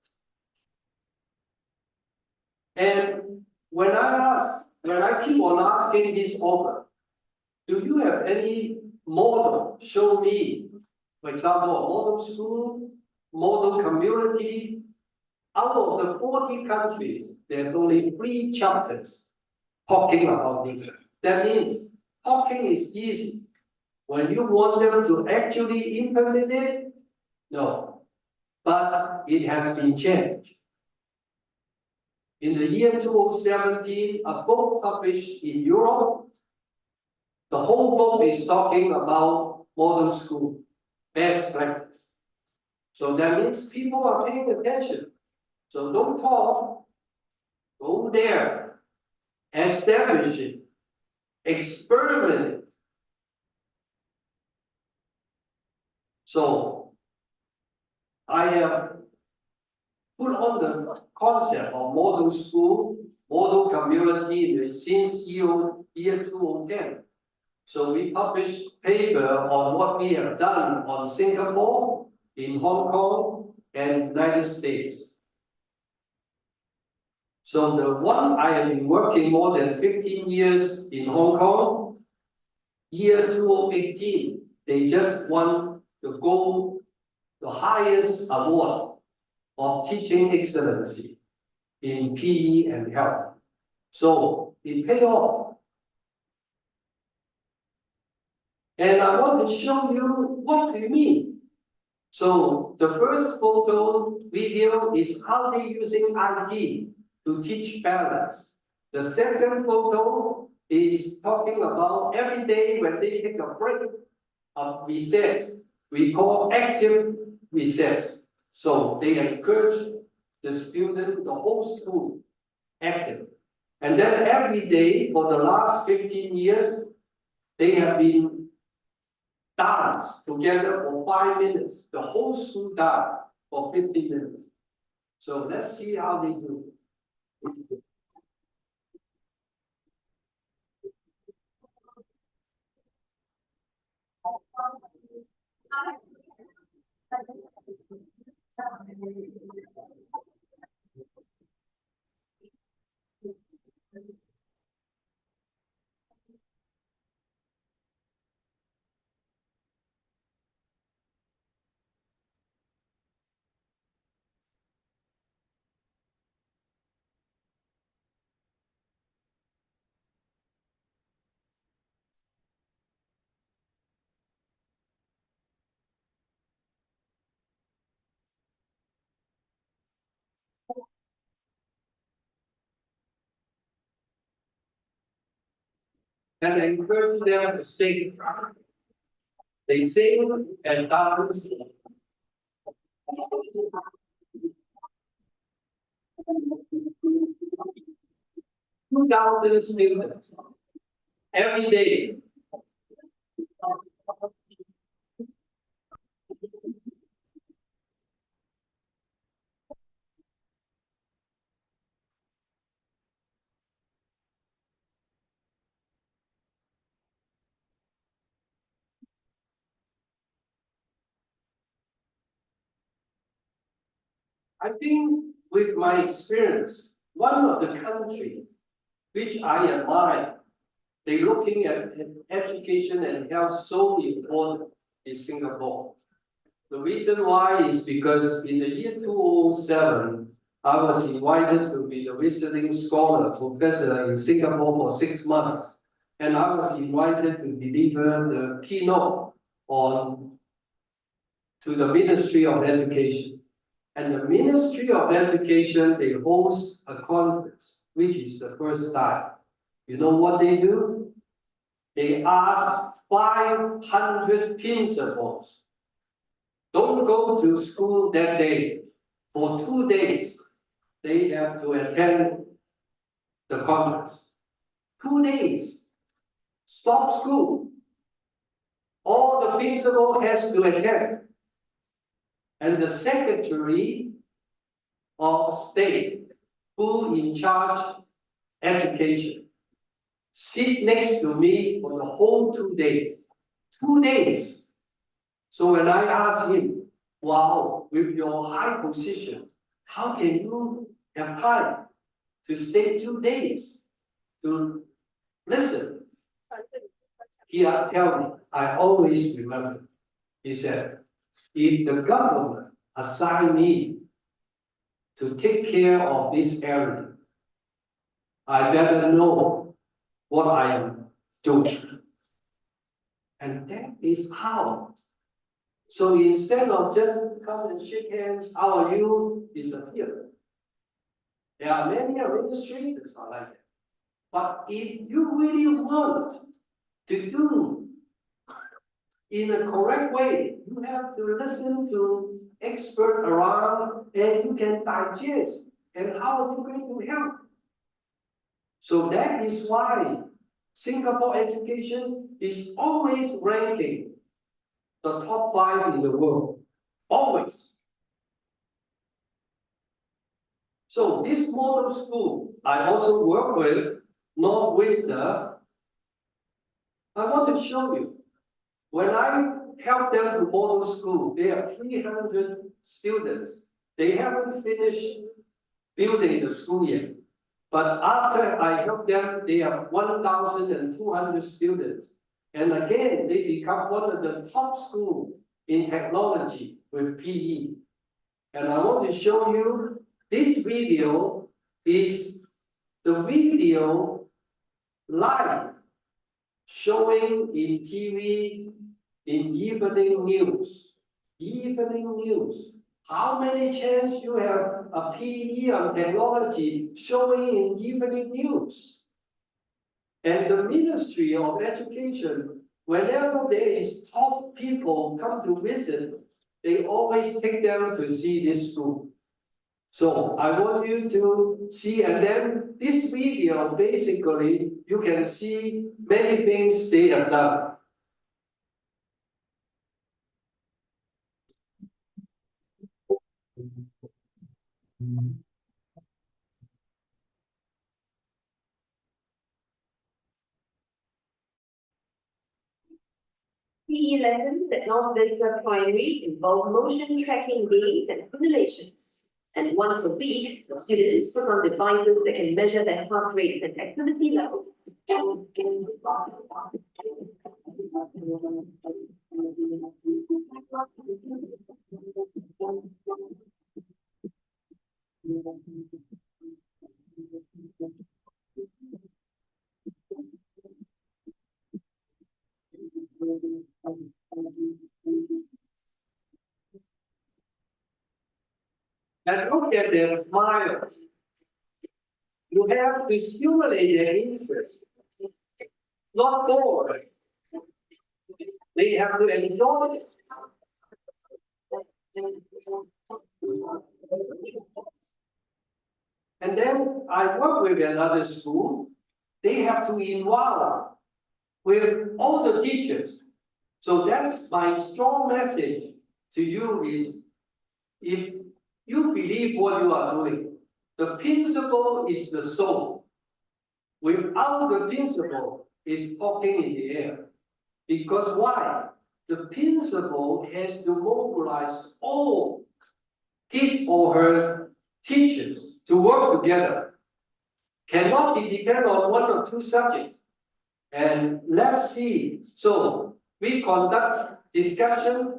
And when I keep on asking this author, do you have any model? Show me, for example, a model school, model community. Out of the 40 countries, there's only 3 chapters talking about this. That means talking is easy, When you want them to actually implement it, no. But it has been changed. In the year 2017, a book published in Europe, the whole book is talking about model school, best practice. So that means people are paying attention. So don't talk, go there, establish it, experiment it. So I have put on the concept of model school, model community since year 2010. So we published paper on what we have done on Singapore, in Hong Kong, and United States. So the one I have been working more than 15 years in Hong Kong, year 2018, they just won the highest award of teaching excellency in PE and health. So it paid off. And I want to show you what they mean. So the first photo video is how they're using IT to teach balance. The second photo is talking about every day when they take a break of recess, we call active recess. So they encourage the student, the whole school, active. And then every day for the last 15 years, they have been dance together for 5 minutes. The whole school dance for 15 minutes. So let's see how they do. And encourage them to sing. They sing and dance. 2,000 students every day. I think with my experience, one of the countries which I admire, they're looking at education and health so important is Singapore. The reason why is because in the year 2007, I was invited to be the visiting scholar professor in Singapore for 6 months. And I was invited to deliver the keynote to the Ministry of Education. And the Ministry of Education, they host a conference, which is the first time. You know what they do? They ask 500 principals, don't go to school that day. For 2 days, they have to attend the conference. 2 days, stop school. All the principal has to attend. And the Secretary of State, who in charge education, sit next to me for the whole 2 days. 2 days. So when I asked him, wow, with your high position, how can you have time to stay 2 days to listen? He tell me, I always remember. He said, if the government assign me to take care of this area, I better know what I am doing. And that is how. So instead of just come and shake hands, how are you, disappear. There are many administrators are like that. But if you really want to do in a correct way, you have to listen to experts around and you can digest. And how are you going to help? So that is why Singapore education is always ranking the top 5 in the world. Always. So this model school, I also work with Northwestern. I want to show you. When I help them to model school, they have 300 students. They haven't finished building the school yet. But after I help them, they have 1,200 students. And again, they become one of the top schools in technology with PE. And I want to show you this video is the video live showing in TV in evening news. Evening news. How many chance you have a PE on technology showing in evening news? And the Ministry of Education, whenever there is top people come to visit, they always take them to see this school. So I want you to see, and then this video, basically, you can see many things they have done. PE lessons at Northwestern Primary involve motion tracking games and simulations. And once a week, the students put on devices that can measure their heart rate and activity levels. And look at their smiles. You have to stimulate their interest, not bored. They have to enjoy it. And then I work with another school. They have to involve with all the teachers. So that's my strong message to you is, if you believe what you are doing, the principle is the soul. Without the principle, is talking in the air. Because why? The principal has to mobilize all his or her teachers to work together. Cannot be dependent on 1 or 2 subjects. And let's see. So we conduct discussion.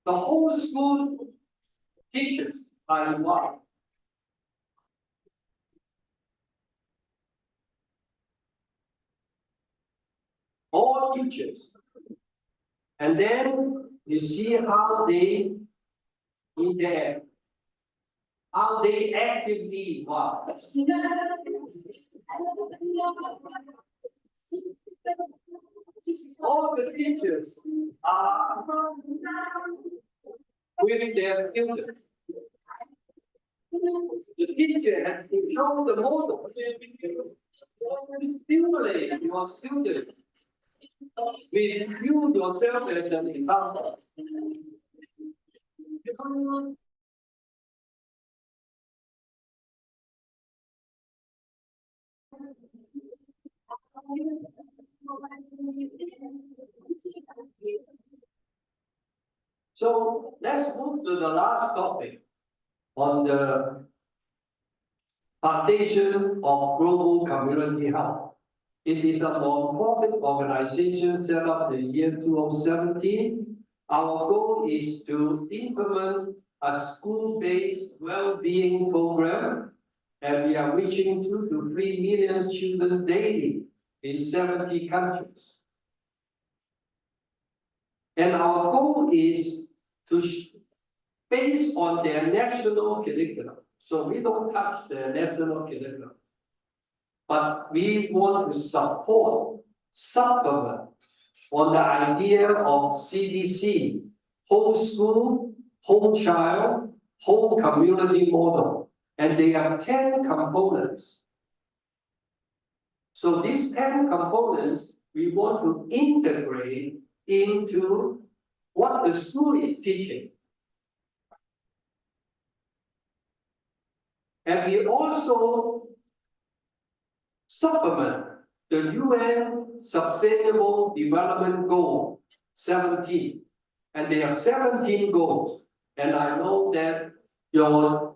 The whole school teachers are involved. All teachers. And then you see how they interact, how they actively work. All the teachers are with their students. The teacher has to show the model. Stimulate your students. With you yourself as an example. So let's move to the last topic on the foundation of global community health. It is a non-profit organization set up in the year 2017. Our goal is to implement a school-based well-being program, and we are reaching 2 to 3 million children daily in 70 countries. And our goal is to based on their national curriculum. So we don't touch the national curriculum. But we want to supplement on the idea of CDC, whole school, whole child, whole community model. And they have 10 components. So these 10 components, we want to integrate into what the school is teaching. And we also supplement the UN Sustainable Development Goal 17. And there are 17 goals. And I know that your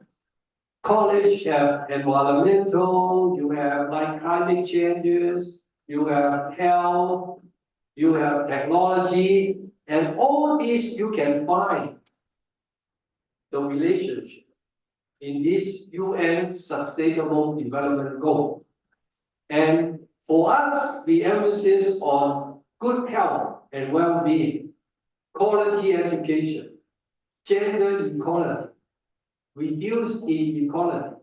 college have environmental, you have like climate changes, you have health, you have technology, and all these you can find the relationship in this UN Sustainable Development Goal. And for us, the emphasis on good health and well-being, quality education, gender equality, reduce inequality,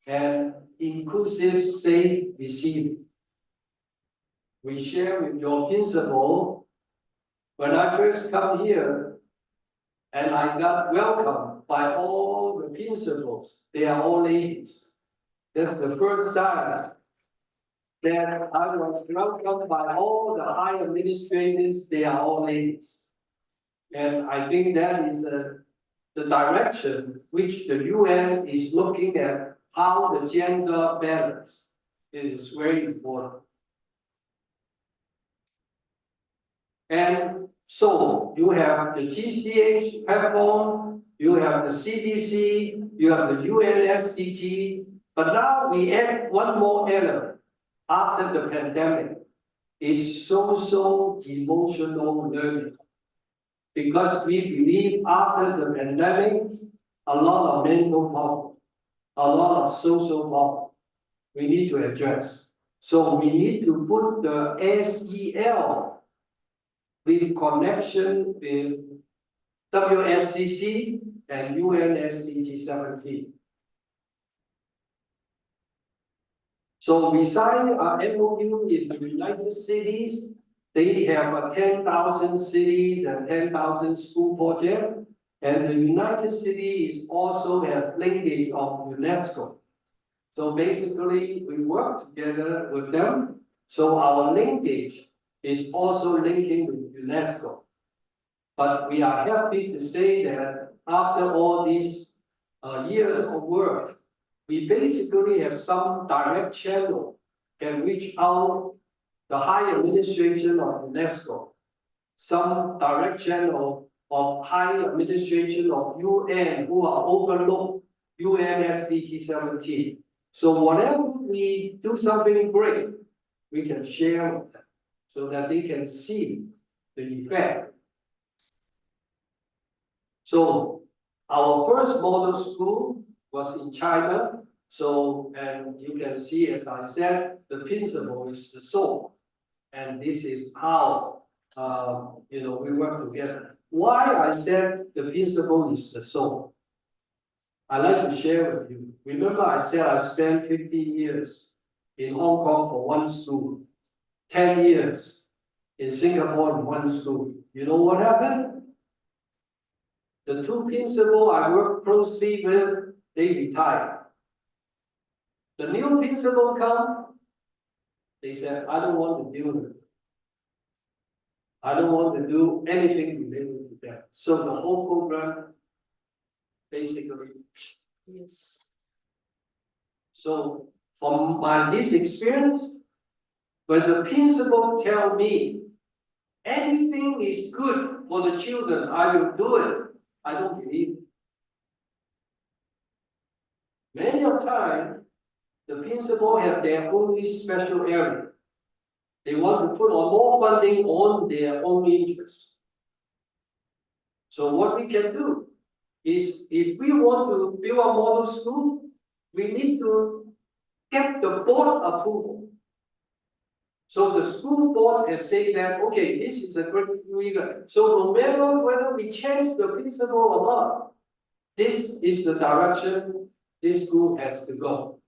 and inclusive safe receiving. We share with your principal, when I first come here, and I got welcomed by all the principals, they are all ladies. That's the first time that I was welcomed by all the high administrators, they are all ladies. And I think that is the direction which the UN is looking at, how the gender balance is very important. And so you have the GCH platform, you have the CDC, you have the UN SDG, but now we add one more element after the pandemic is social emotional learning. Because we believe after the pandemic, a lot of mental problems, a lot of social problems we need to address. So we need to put the SEL with connection with WSCC and UN SDG 17. So we signed an MOU in the United Cities. They have 10,000 cities and 10,000 school projects. And the United Cities also has linkage of UNESCO. So basically, we work together with them. So our linkage is also linking with UNESCO. But we are happy to say that after all these years of work, we basically have some direct channel can reach out the high administration of UNESCO, some direct channel of high administration of UN who are overlooked UN SDG 17. So whatever we do something great, we can share with them so that they can see the effect. So our first model school was in China. So, and you can see, as I said, the principle is the soul. And this is how, we work together. Why I said the principle is the soul? I'd like to share with you. Remember I said I spent 15 years in Hong Kong for one school, 10 years in Singapore in one school. You know what happened? The two principals I worked closely with, they retired. The new principal come, they said, I don't want to deal with it. I don't want to do anything related to that. So the whole program basically, yes. So from this experience, when the principal tell me anything is good for the children, I will do it. I don't believe it. Many of times, the principal have their own special area. They want to put on more funding on their own interests. So what we can do is, if we want to build a model school, we need to get the board approval. So the school board has said that, okay, this is a great figure. So no matter whether we change the principal or not, this is the direction this school has to go.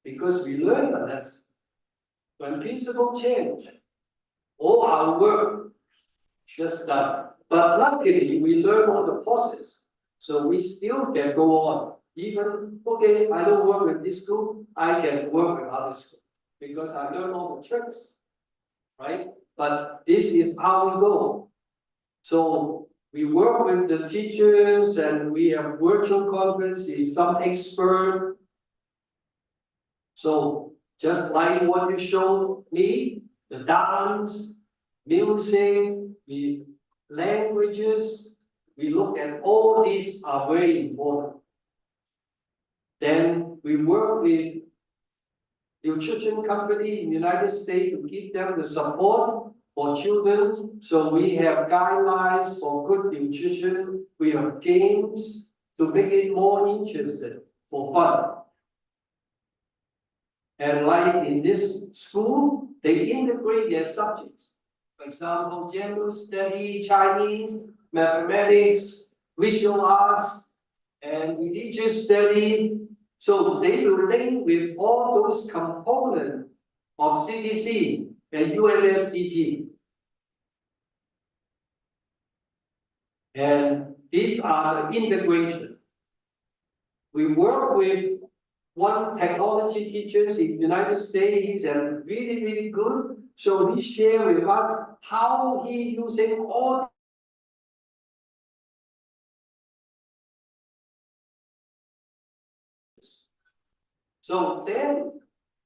Because we learn a lesson. When principal change, all our work just done. But luckily, we learn all the process. So we still can go on. Even, okay, I don't work with this school, I can work with other schools. Because I learn all the tricks, right? But this is how we go. So we work with the teachers and we have virtual conferences, some expert. So just like what you showed me, the dance, music, the languages, we look at all these are very important. Then we work with nutrition company in the United States to give them the support for children. So we have guidelines for good nutrition. We have games to make it more interesting for fun. And like in this school, they integrate their subjects. For example, general study, Chinese, mathematics, visual arts, and religious study. So they relate with all those components of CDC and UNSDG. And these are the integration. We work with one technology teachers in the United States and really, really good. So he shared with us how he using all so then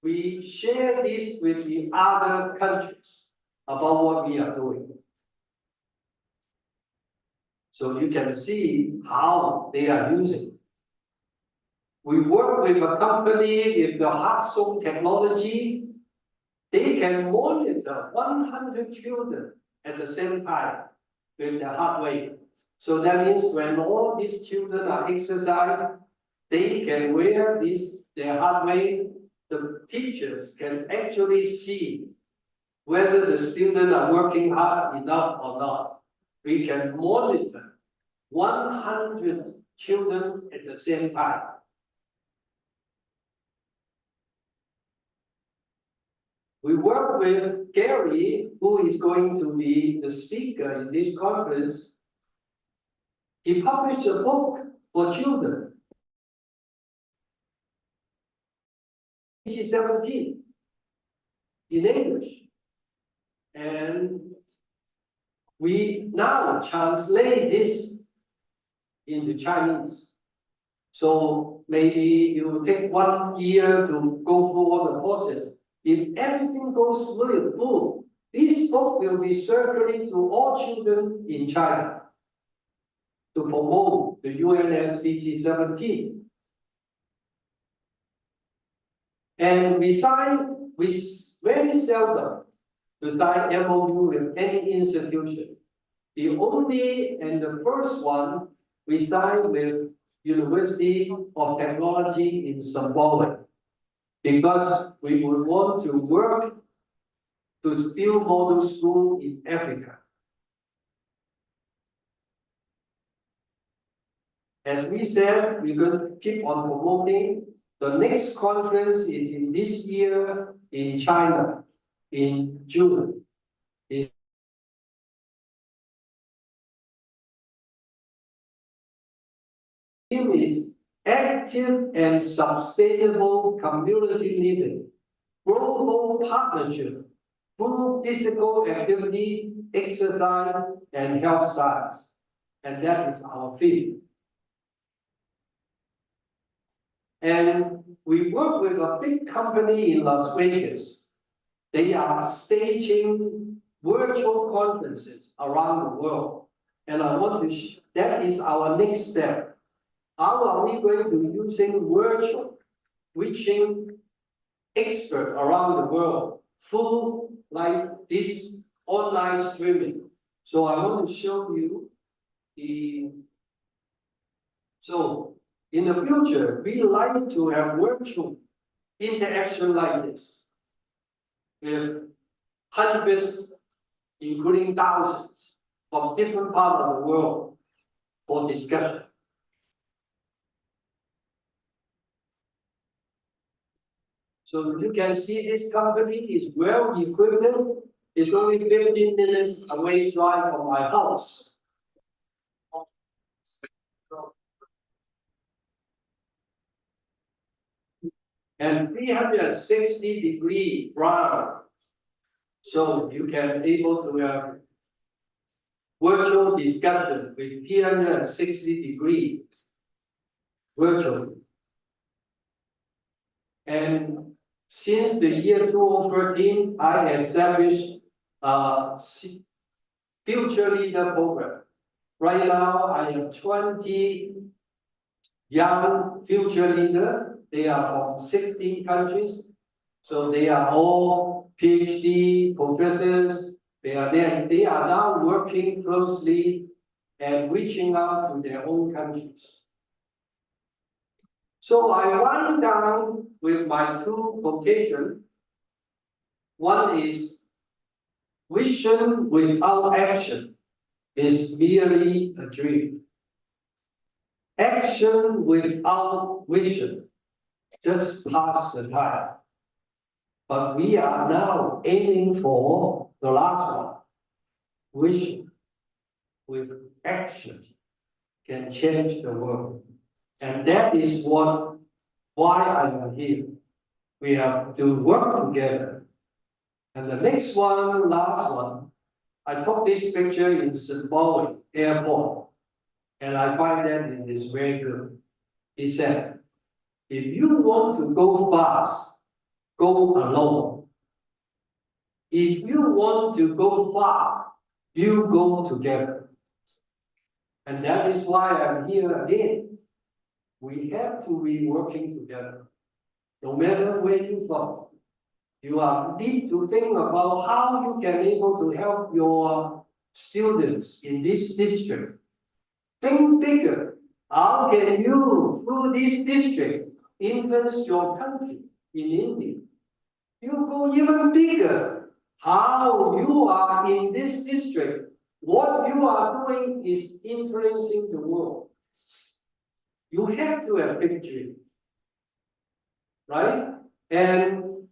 we share this with the other countries about what we are doing. So you can see how they are using. We work with a company with the Hudson technology. They can monitor 100 children at the same time with the heart rate. So that means when all these children are exercising, they can wear their heart rate. The teachers can actually see whether the students are working hard enough or not. We can monitor 100 children at the same time. We work with Gary, who is going to be the speaker in this conference. He published a book for children. 2017 in English. And we now translate this into Chinese. So maybe it will take 1 year to go through all the process. If everything goes smooth, this book will be circulated to all children in China to promote the UNSDG 17. And we very seldom to sign MOU with any institution. The only and the first one we signed with University of Technology in Zimbabwe, because we would want to work to build model school in Africa. As we said, we're going to keep on promoting. The next conference is in this year in China, in June. Is active and sustainable community living, global partnership through physical activity, exercise, and health science. And that is our theme. And we work with a big company in Las Vegas. They are staging virtual conferences around the world. And I want to, that is our next step. How are we going to using virtual, reaching experts around the world, full like this online streaming? So I want to show you so in the future, we like to have virtual interaction like this with hundreds, including thousands, from different parts of the world for discussion. So you can see this company is well equipped. It's only 15 minutes away drive from my house. And 360-degree round. So you can able to have virtual discussion with 360-degree virtually. And since the year 2013, I established a future leader program. Right now, I have 20 young future leaders. They are from 16 countries. So they are all PhD professors. They are there. They are now working closely and reaching out to their own countries. So I wind down with my two quotations. One is, vision without action is merely a dream. Action without vision just pass the time. But we are now aiming for the last one. Vision with action can change the world. And that is why I am here. We have to work together. And the next one, last one, I took this picture in Zimbabwe airport. And I find that it is very good. He said, if you want to go fast, go alone. If you want to go far, you go together. And that is why I'm here again. We have to be working together. No matter where you're from, you need to think about how you can able to help your students in this district. Think bigger. How can you, through this district, influence your country in India? You go even bigger. How you are in this district, what you are doing is influencing the world. You have to have big dream, right? And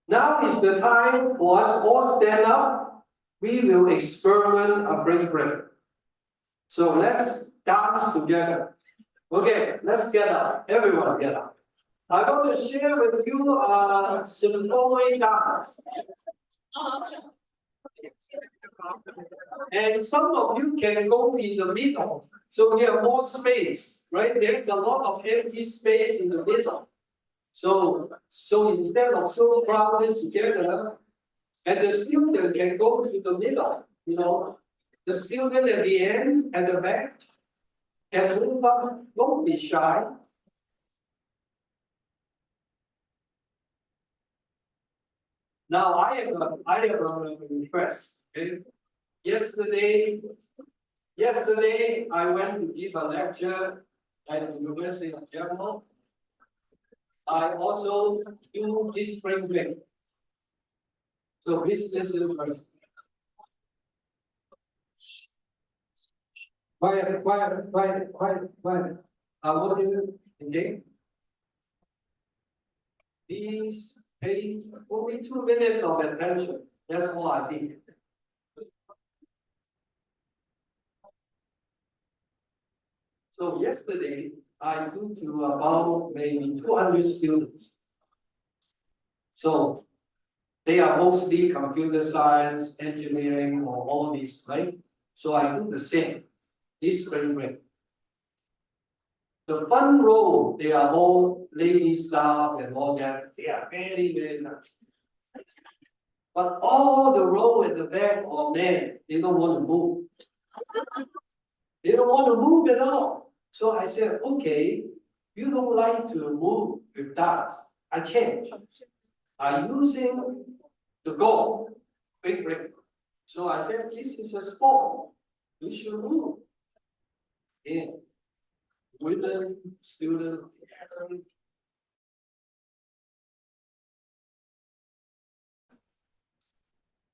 now is the time for us all stand up. We will experiment a break. So let's dance together. Okay, let's get up. Everyone get up. I want to share with you symphony dance. And some of you can go in the middle. So we have more space, right? There's a lot of empty space in the middle. So instead of so crowded together, and the student can go to the middle, you know, the student at the end, at the back, can move up, don't be shy. Now I have a request. Okay? Yesterday I went to give a lecture at the University of Germany. I also do this spring break. So please listen first. Quiet. What do you okay? Please pay only 2 minutes of attention. That's all I need. So yesterday, I do to about maybe 200 students. So they are mostly computer science, engineering, or all these, right? So I do the same, this spring break. The front row, they are all lady staff and all that. They are very, very nice. But all the row at the back are men, they don't want to move. They don't want to move at all. So I said, okay, you don't like to move with that. I change. I'm using the golf, big break. So I said, this is a sport. You should move. Yeah. Women, student,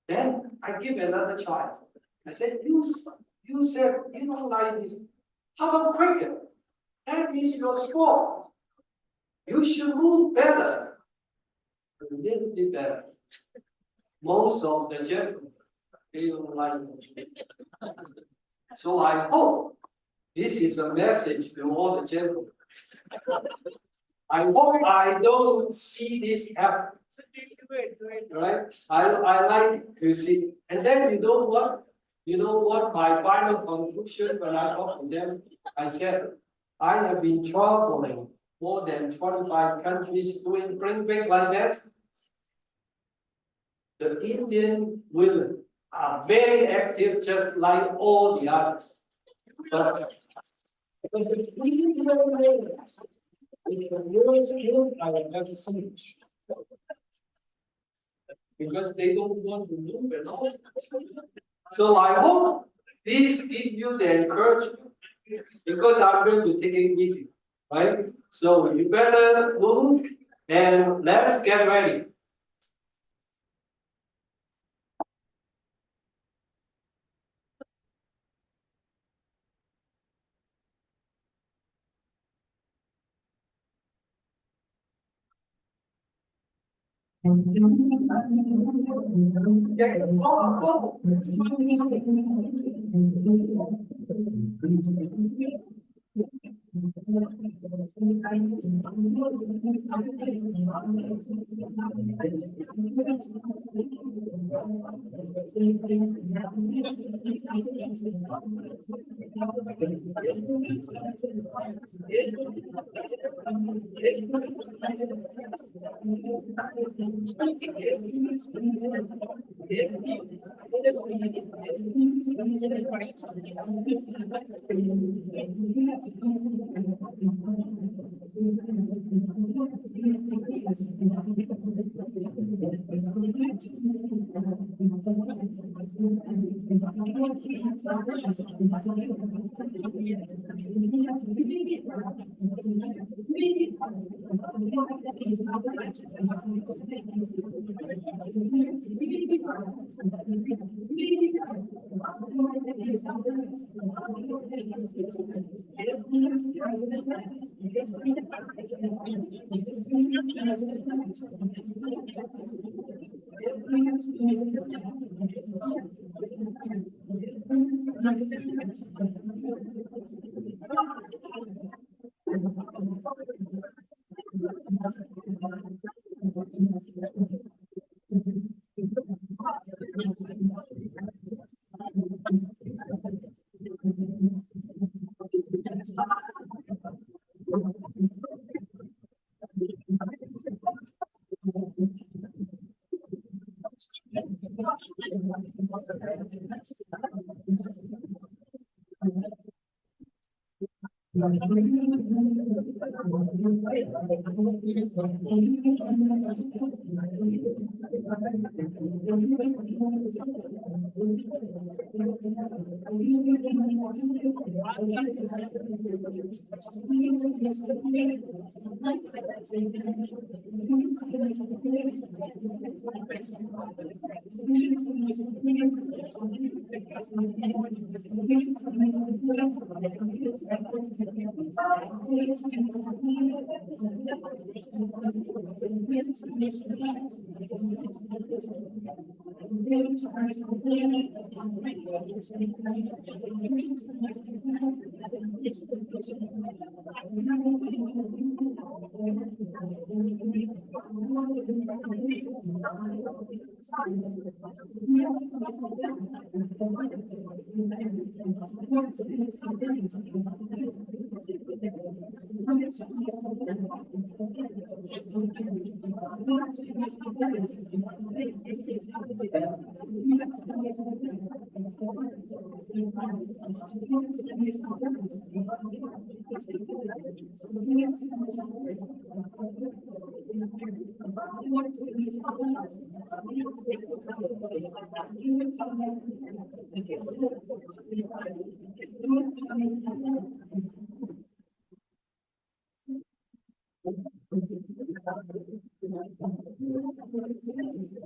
Then I give another try. I said, you said you don't like this. How about cricket? That is your sport. You should move better. A little bit better. Most of the gentlemen, they don't like it. So I hope this is a message to all the gentlemen. I hope I don't see this happen. Right? I like to see. And then you know what? You know what my final conclusion when I talked to them? I said, I have been traveling more than 25 countries doing bring back like that. The Indian women are very active, just like all the others. But the Indian women is the worst skill I have ever seen. Because they don't want to move at all. So I hope this give you the encouragement, because I'm going to take it with you, right? So you better move and let's get ready.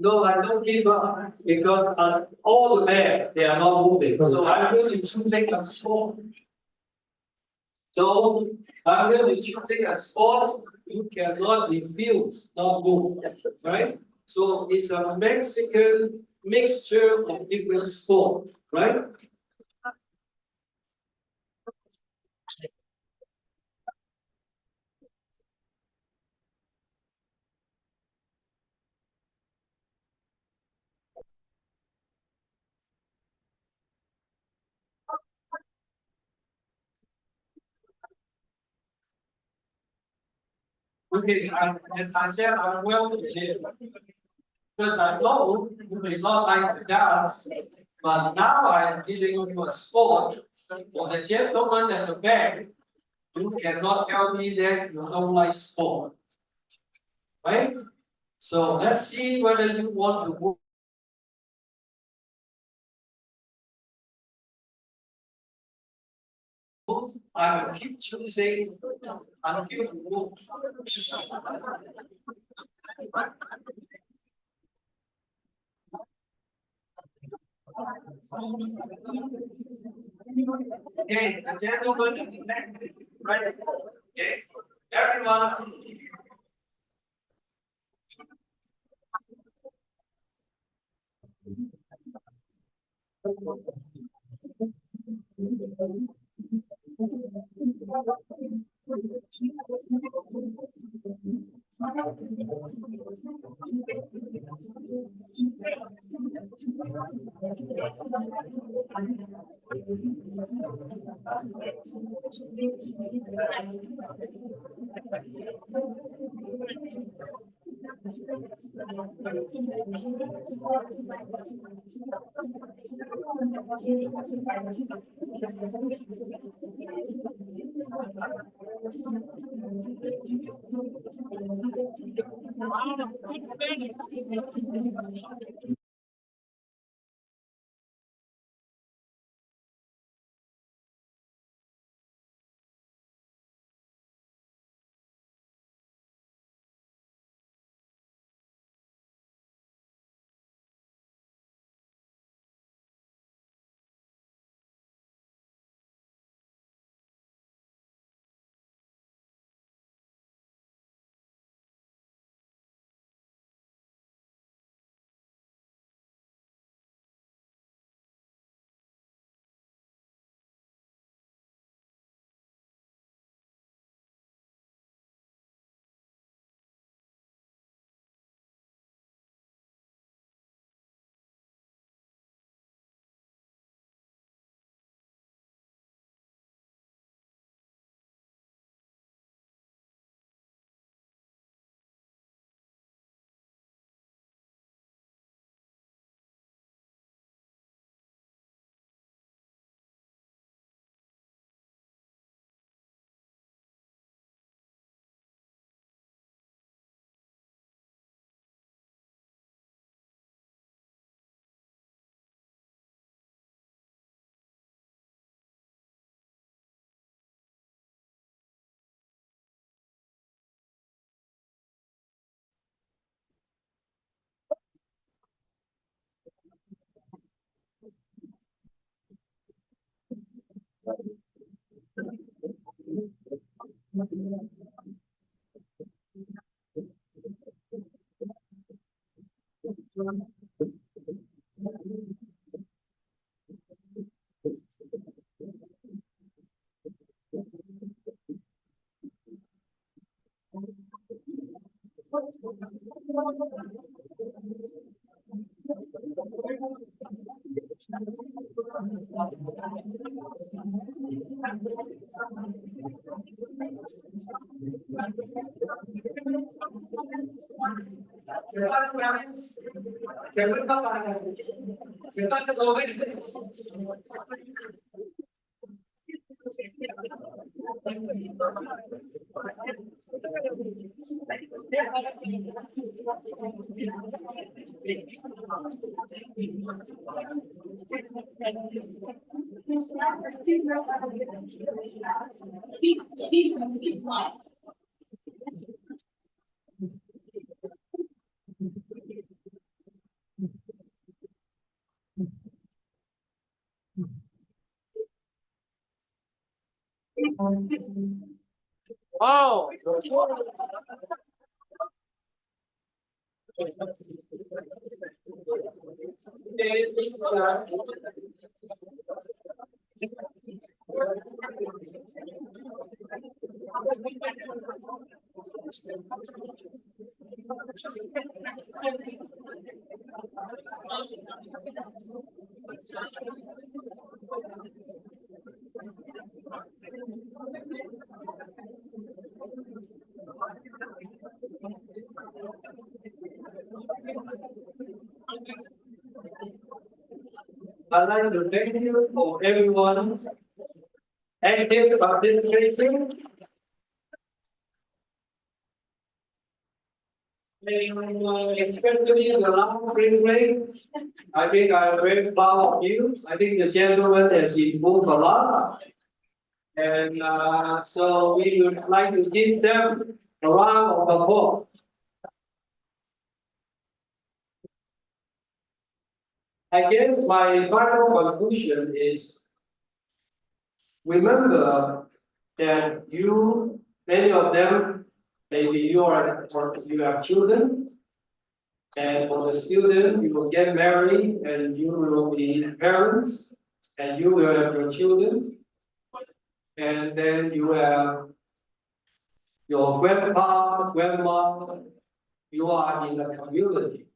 No, I don't give up because all the men, they are not moving. So I'm really choosing a sport. So I'm really choosing a sport you cannot refuse, not move, right? So it's a Mexican mixture of different sport, right? Okay, as I said, I'm well prepared. Because I know you may not like to dance, but now I'm giving you a sport. For the gentleman at the back, you cannot tell me that you don't like sport. Right? So let's see whether you want to move. I will keep choosing until you move. Okay, the gentleman in the back, right? Okay, everyone. Wow. I'd like to thank you for everyone active participating. Especially in the last spring break, I think I'm very proud of you. I think the gentleman has improved a lot. And so we would like to give them a round of applause. I guess my final conclusion is, remember that you, many of them, maybe you have children. And for the student, you will get married and you will be parents and you will have your children. And then you have your grandpa, grandma, you are in the community.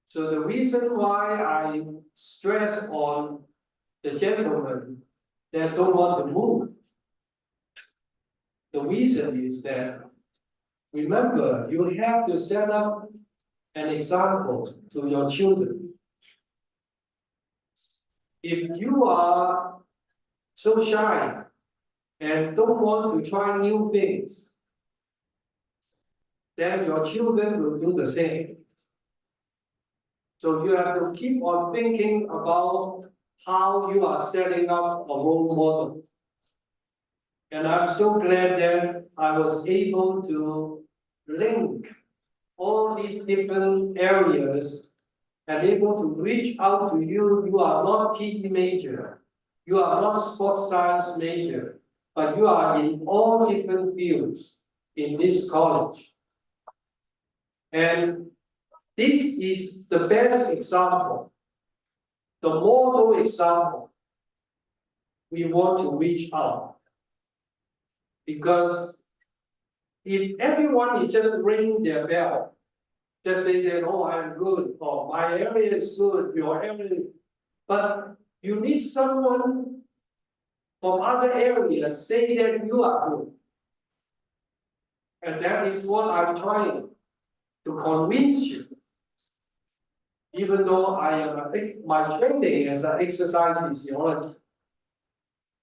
So the reason why I stress on the gentlemen that don't want to move, the reason is that, remember, you have to set up an example to your children. If you are so shy and don't want to try new things, then your children will do the same. So you have to keep on thinking about how you are setting up a role model. And I'm so glad that I was able to link all these different areas and able to reach out to you. You are not PE major, you are not sports science major, but you are in all different fields in this college. And this is the best example, the model example we want to reach out. Because if everyone is just ringing their bell, just say that, oh, I'm good, or my area is good, your area, but you need someone from other areas say that you are good. And that is what I'm trying to convince you. Even though I am my training as an exercise physiology.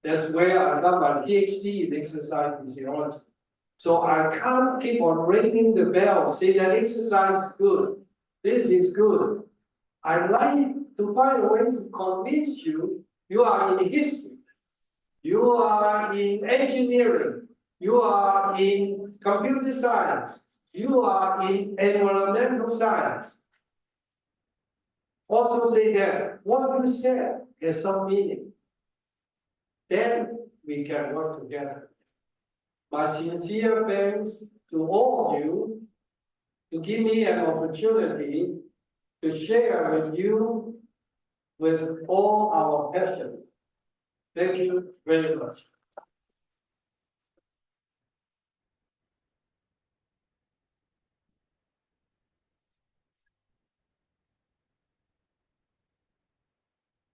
That's where I got my PhD in exercise physiology. So I can't keep on ringing the bell, say that exercise is good, this is good. I'd like to find a way to convince you, you are in history, you are in engineering, you are in computer science, you are in environmental science. Also say that what you said has some meaning. Then we can work together. My sincere thanks to all of you to give me an opportunity to share with you with all our passion. Thank you very much.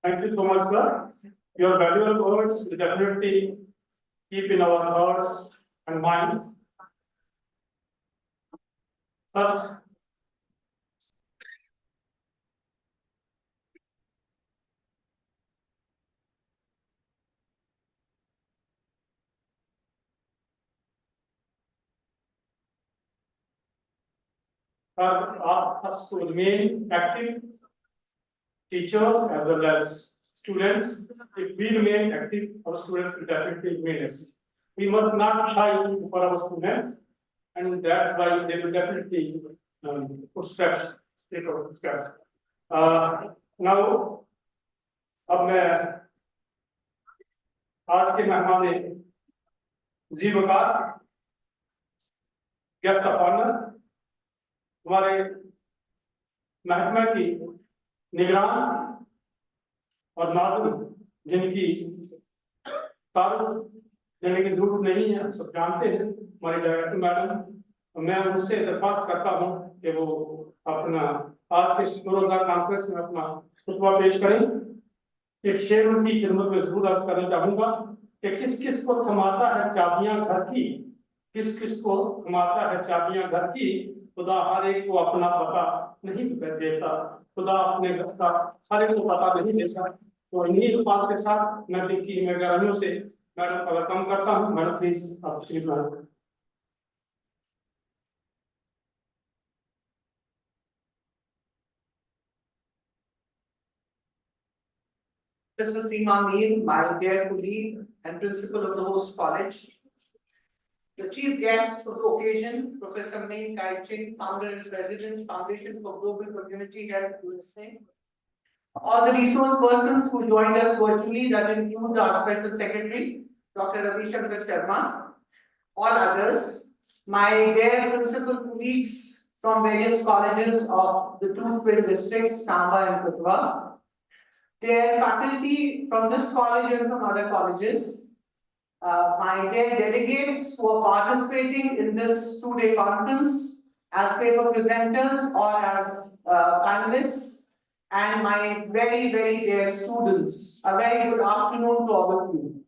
Thank you so much, sir. Your valuable words will definitely keep in our hearts and mind. Such ask us to remain active, teachers as well as students. If we remain active, our students will definitely remain active. We must not shy for our students, and that's why they will definitely put steps, take our steps. Now, अब मैं आज के मेहमान जी वकार, guest of honour, हमारे महकमे की निगरान और नाज़िर जिनकी तारीफ देने की जरूरत नहीं है, सब जानते हैं, हमारी डायरेक्टर मैडम। मैं उनसे दरख्वास्त करता हूं कि वो अपना आज के रोजगार कॉन्फ्रेंस में अपना खुतबा पेश करें। एक शेर उनकी खिदमत में जरूर अर्ज करना चाहूंगा कि किस किस को थमाता है चाबियां घर की, किस किस को थमाता है चाबियां घर की, खुदा हर एक को अपना पता नहीं देता, खुदा अपने घर का हर एक को पता नहीं देता। तो इन्हीं बात के साथ मैं दिन की मेहरबानियों से मैडम का वेलकम करता हूँ। मैडम प्लीज आप तशरीफ लाएं। Mr. Seema Mir, my dear colleague and principal of the host college. The chief guest of the occasion, Professor Ming Kai Ching, founder and president, Foundation for Global Community Health, USA. All the resource persons who joined us virtually, that includes our special secretary, Dr. Ravi Shankar Sharma, all others, my dear principal colleagues from various colleges of the two twin districts, Samba and Kathua, dear faculty from this college and from other colleges, my dear delegates who are participating in this two-day conference as paper presenters or as panelists, and my very, very dear students, a very good afternoon to all of you.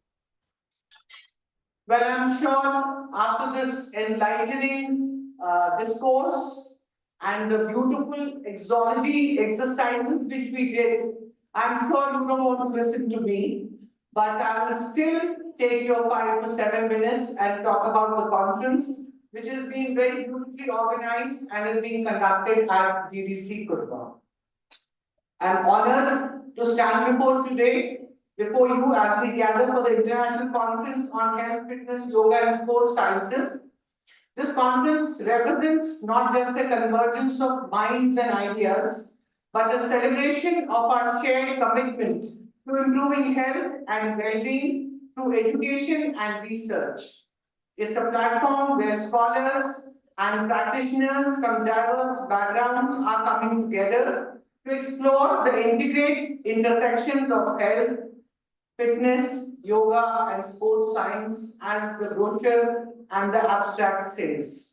Well, I'm sure after this enlightening discourse and the beautiful exology exercises which we did, I'm sure you don't want to listen to me, but I will still take your 5 to 7 minutes and talk about the conference, which is being very beautifully organized and is being conducted at GDC KATHUA. I'm honored to stand before you as we gather for the International Conference on Health, Fitness, Yoga and Sports Sciences. This conference represents not just the convergence of minds and ideas, but a celebration of our shared commitment to improving health and well-being through education and research. It's a platform where scholars and practitioners from diverse backgrounds are coming together to explore the integrated intersections of health, fitness, yoga, and sports science, as the brochure and the abstract says.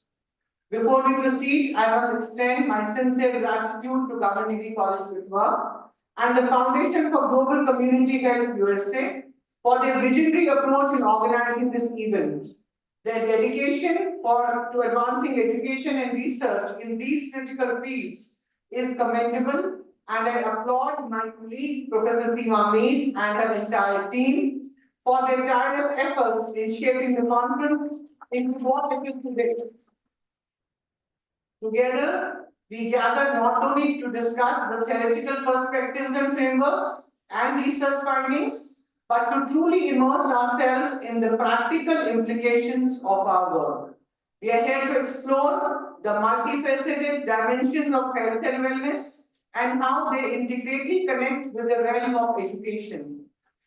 Before we proceed, I must extend my sincere gratitude to Government College KATHUA and the Foundation for Global Community Health USA for their visionary approach in organizing this event. Their dedication to advancing education and research in these critical fields is commendable, and I applaud my colleague, Professor Seema Mir, and her entire team for their tireless efforts in shaping the conference into what it is today. Together, we gather not only to discuss the theoretical perspectives and frameworks and research findings, but to truly immerse ourselves in the practical implications of our work. We are here to explore the multifaceted dimensions of health and wellness and how they intricately connect with the realm of education.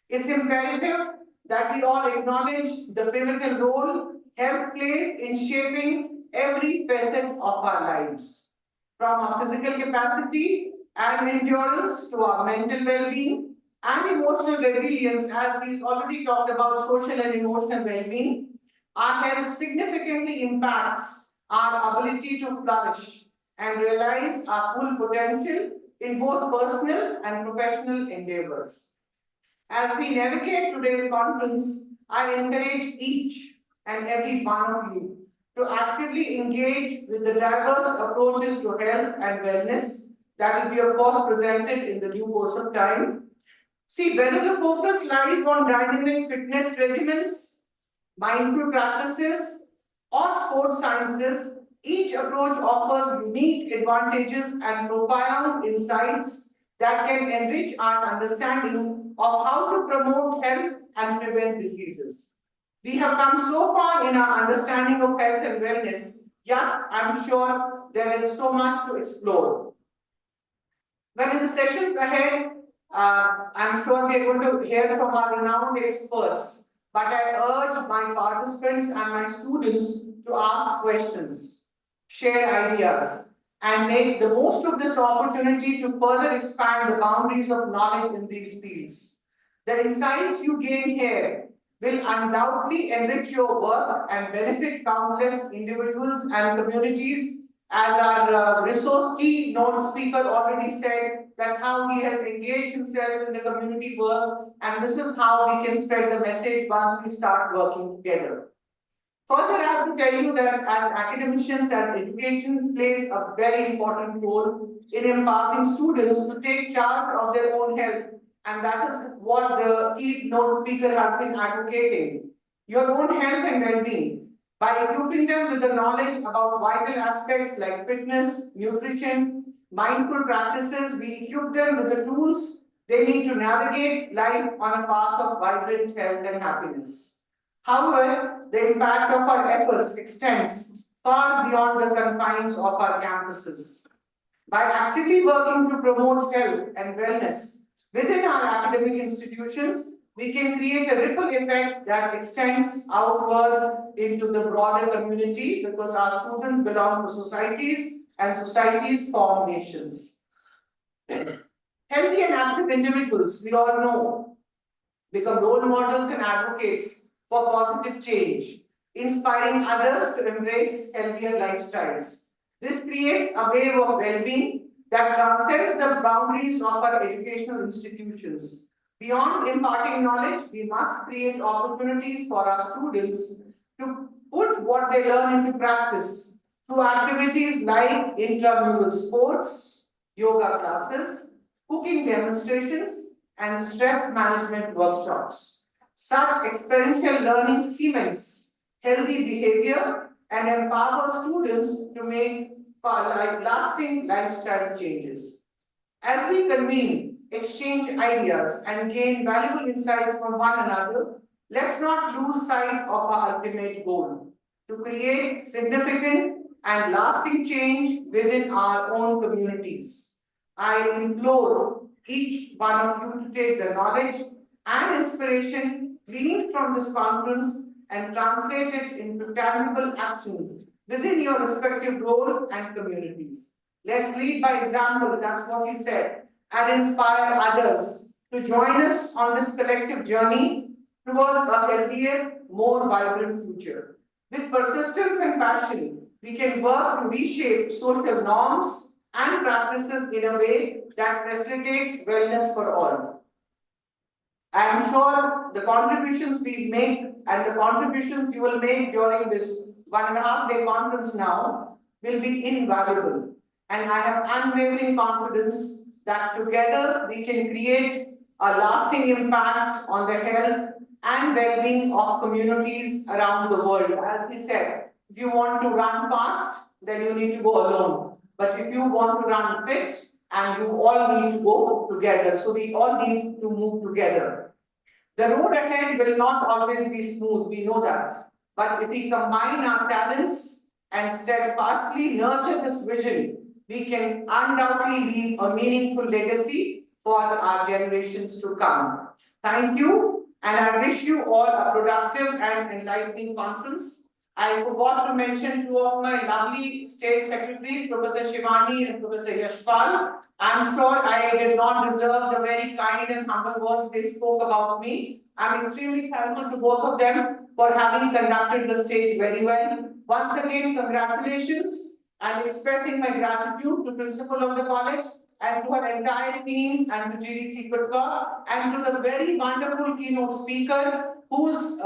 It's imperative that we all acknowledge the pivotal role health plays in shaping every facet of our lives, from our physical capacity and endurance to our mental well-being and emotional resilience. As he's already talked about social and emotional well-being, our health significantly impacts our ability to flourish and realize our full potential in both personal and professional endeavors. As we navigate today's conference, I encourage each and every one of you to actively engage with the diverse approaches to health and wellness that will be, of course, presented in the due course of time. See, whether the focus lies on dynamic fitness regimens, mindful practices, or sports sciences, each approach offers unique advantages and profound insights that can enrich our understanding of how to promote health and prevent diseases. We have come so far in our understanding of health and wellness, yet I'm sure there is so much to explore. Well, in the sessions ahead, I'm sure we're going to hear from our renowned experts but I urge my participants and my students to ask questions, share ideas, and make the most of this opportunity to further expand the boundaries of knowledge in these fields. The insights you gain here will undoubtedly enrich your work and benefit countless individuals and communities, as our resource keynote speaker already said, that how he has engaged himself in the community work, and this is how we can spread the message once we start working together. Further, I have to tell you that as academicians, as education plays a very important role in empowering students to take charge of their own health, and that is what the keynote speaker has been advocating. Your own health and well-being, by equipping them with the knowledge about vital aspects like fitness, nutrition, mindful practices, we equip them with the tools they need to navigate life on a path of vibrant health and happiness. However, the impact of our efforts extends far beyond the confines of our campuses. By actively working to promote health and wellness within our academic institutions, we can create a ripple effect that extends outwards into the broader community, because our students belong to societies and societies form nations. Healthy and active individuals, we all know, become role models and advocates for positive change, inspiring others to embrace healthier lifestyles. This creates a wave of well-being that transcends the boundaries of our educational institutions. Beyond imparting knowledge, we must create opportunities for our students to put what they learn into practice through activities like intramural sports, yoga classes, cooking demonstrations, and stress management workshops. Such experiential learning cements healthy behavior and empowers students to make lasting lifestyle changes. As we convene, exchange ideas, and gain valuable insights from one another, let's not lose sight of our ultimate goal: to create significant and lasting change within our own communities. I implore each one of you to take the knowledge and inspiration gleaned from this conference and translate it into tangible actions within your respective role and communities. Let's lead by example, that's what he said, and inspire others to join us on this collective journey towards a healthier, more vibrant future. With persistence and passion, we can work to reshape social norms and practices in a way that facilitates wellness for all. I am sure the contributions we make and the contributions you will make during this 1.5-day conference now will be invaluable. And I have unwavering confidence that together we can create a lasting impact on the health and well-being of communities around the world. As he said, if you want to run fast, then you need to go alone. But if you want to run fit, and you all need to go together. So we all need to move together. The road ahead will not always be smooth, we know that. But if we combine our talents and steadfastly nurture this vision, we can undoubtedly leave a meaningful legacy for our generations to come. Thank you, and I wish you all a productive and enlightening conference. I forgot to mention two of my lovely state secretaries, Professor Shivani and Professor Yashpal. I'm sure I did not deserve the very kind and humble words they spoke about me. I'm extremely thankful to both of them for having conducted the stage very well. Once again, congratulations. I'm expressing my gratitude to Principal of the college and to her entire team and to GDC KATHUA and to the very wonderful keynote speaker whose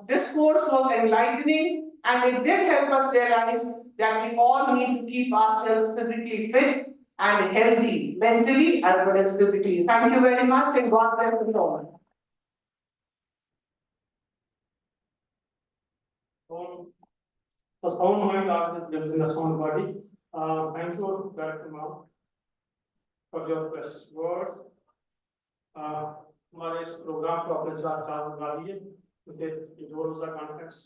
discourse was enlightening, and it did help us realize that we all need to keep ourselves physically fit and healthy, mentally as well as physically. Thank you very much, and God bless us all. The sound mind art is built in the sound body. Thank you, Dr. Mao, for your precious words. हमारे इस programme को अपने साथ चालू लगा दिए, क्योंकि जो रोज़ा कॉन्फ्रेंस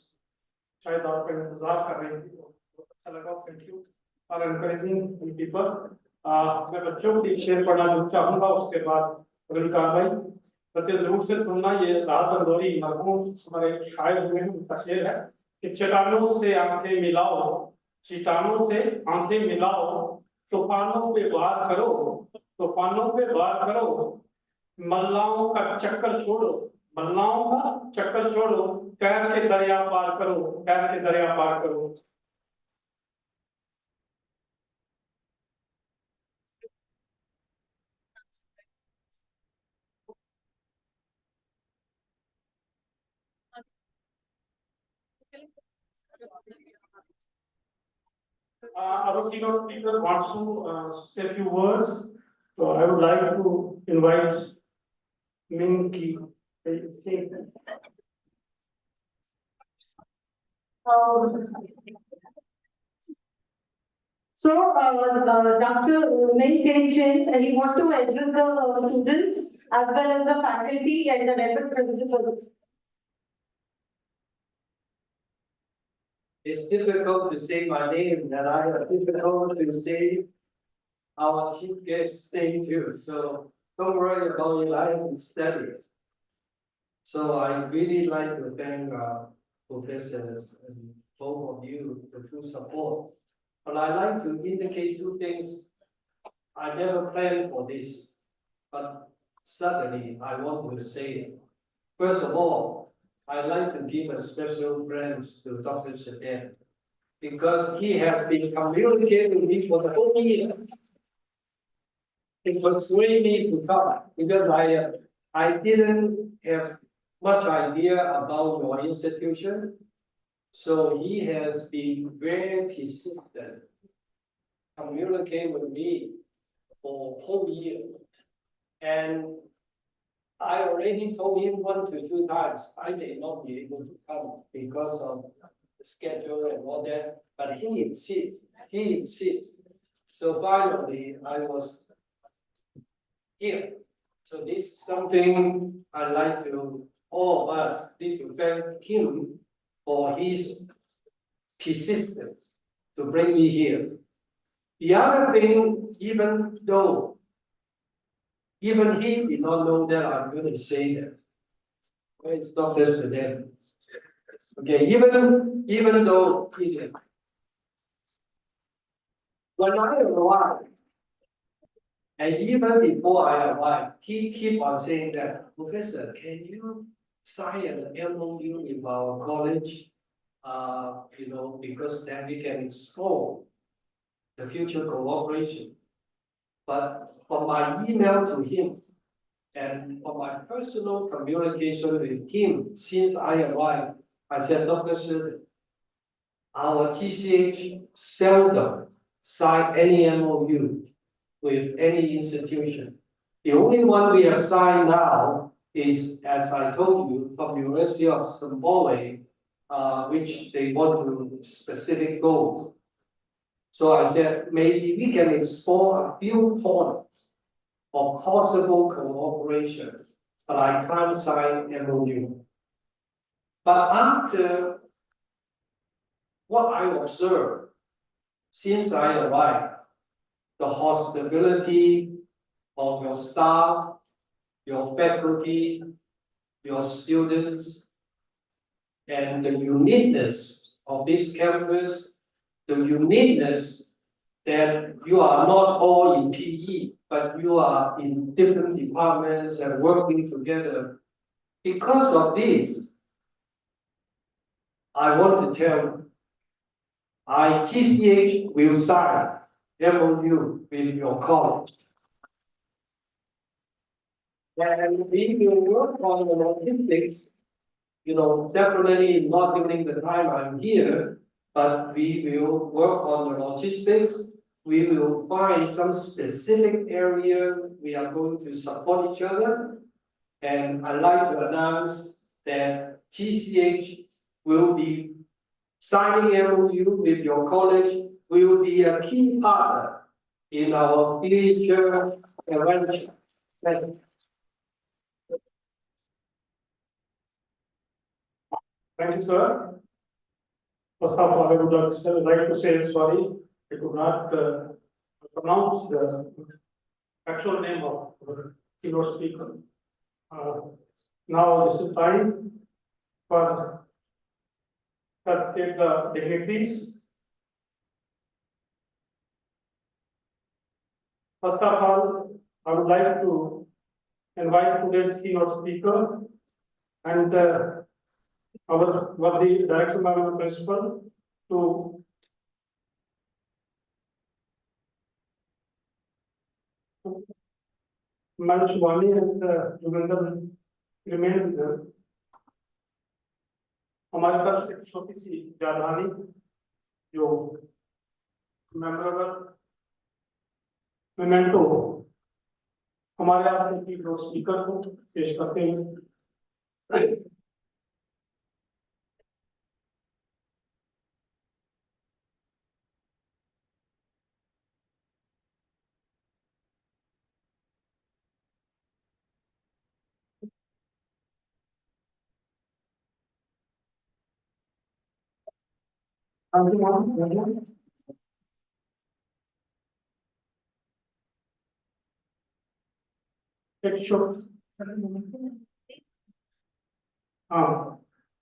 शायद आप का इंतजार कर रहे थे, तो अच्छा लगा. Thank you for encouraging people. मैं बच्चों को एक शेर पढ़ना चाहूँगा, उसके बाद अगली कार्रवाई. सत्य जरूर से सुनना। ये राहत अंदौरी मरहूम हमारे शायर हुए हैं, उनका शेर है कि चट्टानों से आंखें मिलाओ, चट्टानों से आंखें मिलाओ, तूफानों पे वार करो, तूफानों पे वार करो, मल्लाओं का चक्कर छोड़ो, मल्लाओं का चक्कर छोड़ो, तैर के दरिया पार करो, तैर के दरिया पार करो। Our keynote speaker wants to say a few words. So I would like to invite Minki. Dr. Ming Chen, he wants to address the students as well as the faculty and the deputy principals. It's difficult to say my name, and I have difficult to say our chief guest name too, so don't worry about it, I have studied. So I really like to thank professors and both of you for full support. But I like to indicate two things. I never planned for this, but suddenly I want to say it. First of all, I'd like to give a special thanks to Dr. Shaden, because he has been communicating with me for the whole year. It persuaded me to come, because I didn't have much idea about your institution. So he has been very persistent, communicate with me for a whole year. And I already told him 1 to 2 times, I may not be able to come because of the schedule and all that, but he insists. So finally, I was here. So this is something I like to, all of us need to thank him for his persistence to bring me here. The other thing, even he did not know that I'm going to say that. Well, it's not just for them. Okay, even though he did. When I arrived, and even before I arrived, he keep on saying that, Professor, can you sign an MOU with our college? Because then we can explore the future cooperation. But from my email to him and from my personal communication with him since I arrived, I said, Dr. Shi, our GCH seldom sign any MOU with any institution. The only one we have signed now is, as I told you, from the University of Zimbabwe, which they want to specific goals. So I said, maybe we can explore a few points of possible cooperation, but I can't sign MOU. But after what I observed since I arrived, the hospitality of your staff, your faculty, your students, and the uniqueness of this campus, the uniqueness that you are not all in PE, but you are in different departments and working together. Because of this, I want to tell you, GCH will sign MOU with your college. And we will work on the logistics, definitely not during the time I'm here, but we will work on the logistics. We will find some specific areas we are going to support each other. And I'd like to announce that GCH will be signing MOU with your college, will be a key partner in our future arrangement. Thank you, sir. First of all, I would like to say sorry. I could not pronounce the actual name of the keynote speaker. Now this is time for us to take the dignitaries. First of all, I would like to invite today's keynote speaker and our worthy director and principal to Madam Shivani and Joginder remain with them. हमारे तरफ से छोटी सी जानकारी जो memorable memento हमारे यहाँ से की स्पीकर को पेश करते हैं। हाँ,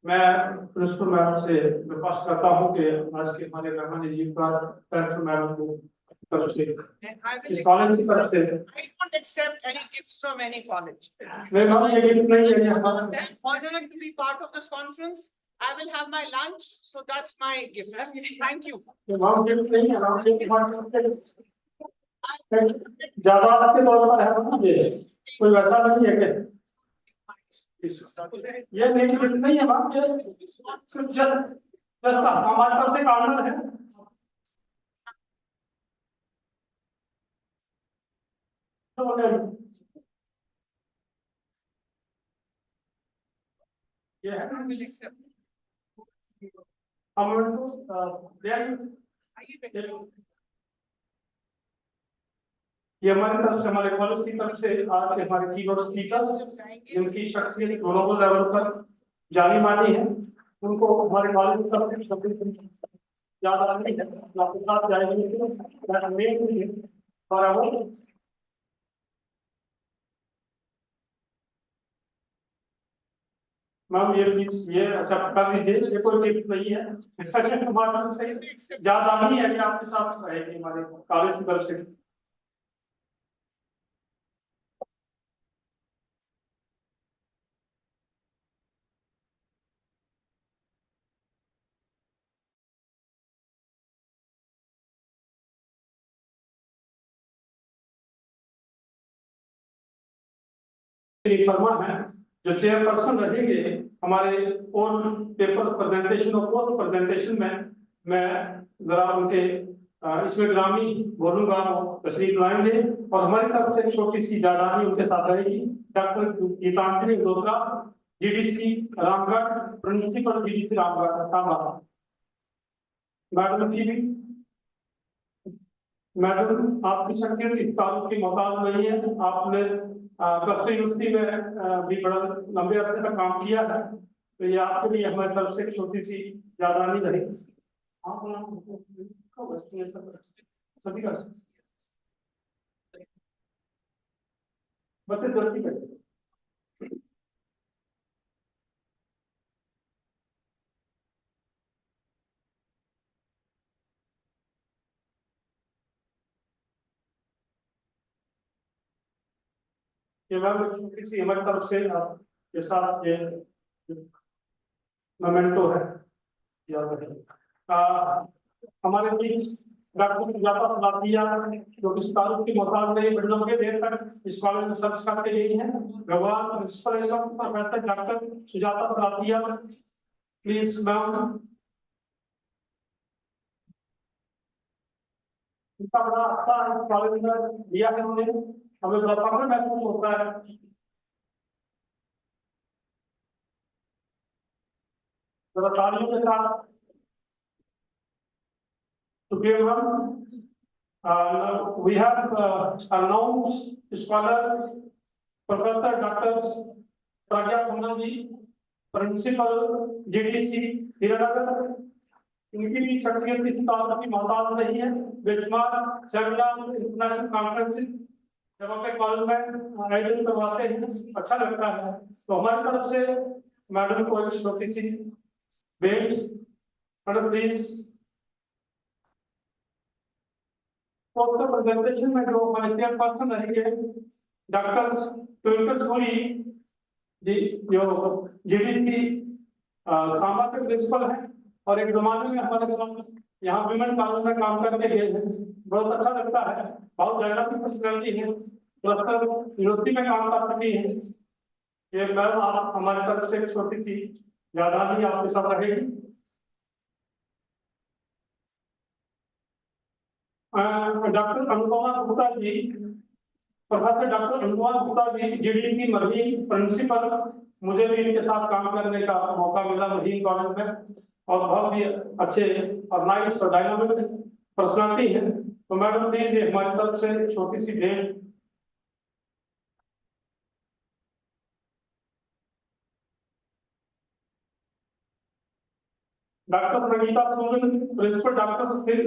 मैं प्रिंसिपल मैम से रिक्वेस्ट करता हूँ कि आज के हमारे मेहमान जी पर प्रिंसिपल मैम को तरफ से इस कॉलेज की तरफ से I don't accept any gifts from any college. मैं ये गिफ्ट नहीं है I'm honored to be part of this conference. I will have my lunch, so that's my gift. Thank you. वहाँ गिफ्ट नहीं है, वहाँ गिफ्ट ज्यादा के तौर पर है ना, ये कोई वैसा नहीं है कि ये नहीं गिफ्ट नहीं है, वहाँ ये सिर्फ जस्ट हमारे तरफ से कार्नर है। ये है I will accept. हम ये हमारी तरफ से हमारे कॉलेज की तरफ से आज के हमारे कीनोट स्पीकर जिनकी शख्सियत ग्लोबल लेवल पर जानी मानी है, उनको हमारे कॉलेज की तरफ से सभी याद आनी है, आपके साथ जाएंगे और मैम ये प्लीज ये एक्सेप्ट कर लीजिए, ये कोई गिफ्ट नहीं है, हमारे से याद आनी है कि आपके साथ रहेगी हमारे कॉलेज की तरफ से। फरमा है जो चेयरपर्सन रहेंगे हमारे ओन पेपर प्रेजेंटेशन और पोस्ट प्रेजेंटेशन में, मैं जरा उनके इसमें ग्रामी बोलूंगा, वो तशरीफ लाएंगे और हमारी तरफ से छोटी सी जादानी उनके साथ रहेगी। Doctor Geetanjali Dotra, GDC Ramgarh, principal GDC Ramgarh. Madam ji भी, मैडम आपकी शख्सियत इस ताल्लुक की मोहताज नहीं है, आपने क्लस्टर यूनिवर्सिटी में भी बड़ा लंबे अरसे तक काम किया है, तो ये आपके लिए हमारी तरफ से छोटी सी यादानी रहेगी। सभी का बच्चे जल्दी करें। ये मैम किसी हमारी तरफ से आपके साथ ये मोमेंटो है, याद रखें। हमारे बीच डॉक्टर सुजाता सलातिया जो कि तारुफ की मोहताज में बड़ों के देर तक इस कॉलेज में सर्विस करते रही हैं, भगवान principal professor doctor Sujata Salathia, please ma'am. इनका बड़ा अच्छा कॉलेज में दिया है उन्होंने, हमें बड़ा फख्र महसूस होता है। जरा तालियों के साथ to give one, we have announced scholar Professor Dr. Pragya Khannaji, Principal GDC Hiranagar। इनकी भी शख्सियत इस ताल्लुक की मोहताज नहीं है, बेशुमार सेमिनार इंटरनेशनल कॉन्फ्रेंसेस जब अपने कॉलेज में आयोजन करवाते हैं अच्छा लगता है। तो हमारी तरफ से मैडम को एक छोटी सी भेंट, मैडम प्लीज। पोस्टर प्रेजेंटेशन में जो हमारे चेयरपर्सन रहेंगे डॉक्टर सूरी जी, जो GDC सांबा के प्रिंसिपल हैं और एक जमाने में हमारे साथ यहाँ विमेन कॉलेज में काम करके गए हैं। बहुत अच्छा लगता है, बहुत डायनामिक पर्सनैलिटी है, यूनिवर्सिटी में काम कर चुकी है। ये मैम आप हमारी तरफ से छोटी सी यादगार आपके साथ रहेगी। Doctor Anupama Gupta ji, professor doctor Anupama Gupta ji GDC marine principal, मुझे भी इनके साथ काम करने का मौका मिला मरीन कॉलेज में और बहुत ही अच्छे और नाइस और डायनामिक पर्सनालिटी है। तो मैडम प्लीज ये हमारी तरफ से छोटी सी भेंट। डॉक्टर संगीता सुमन, principal doctor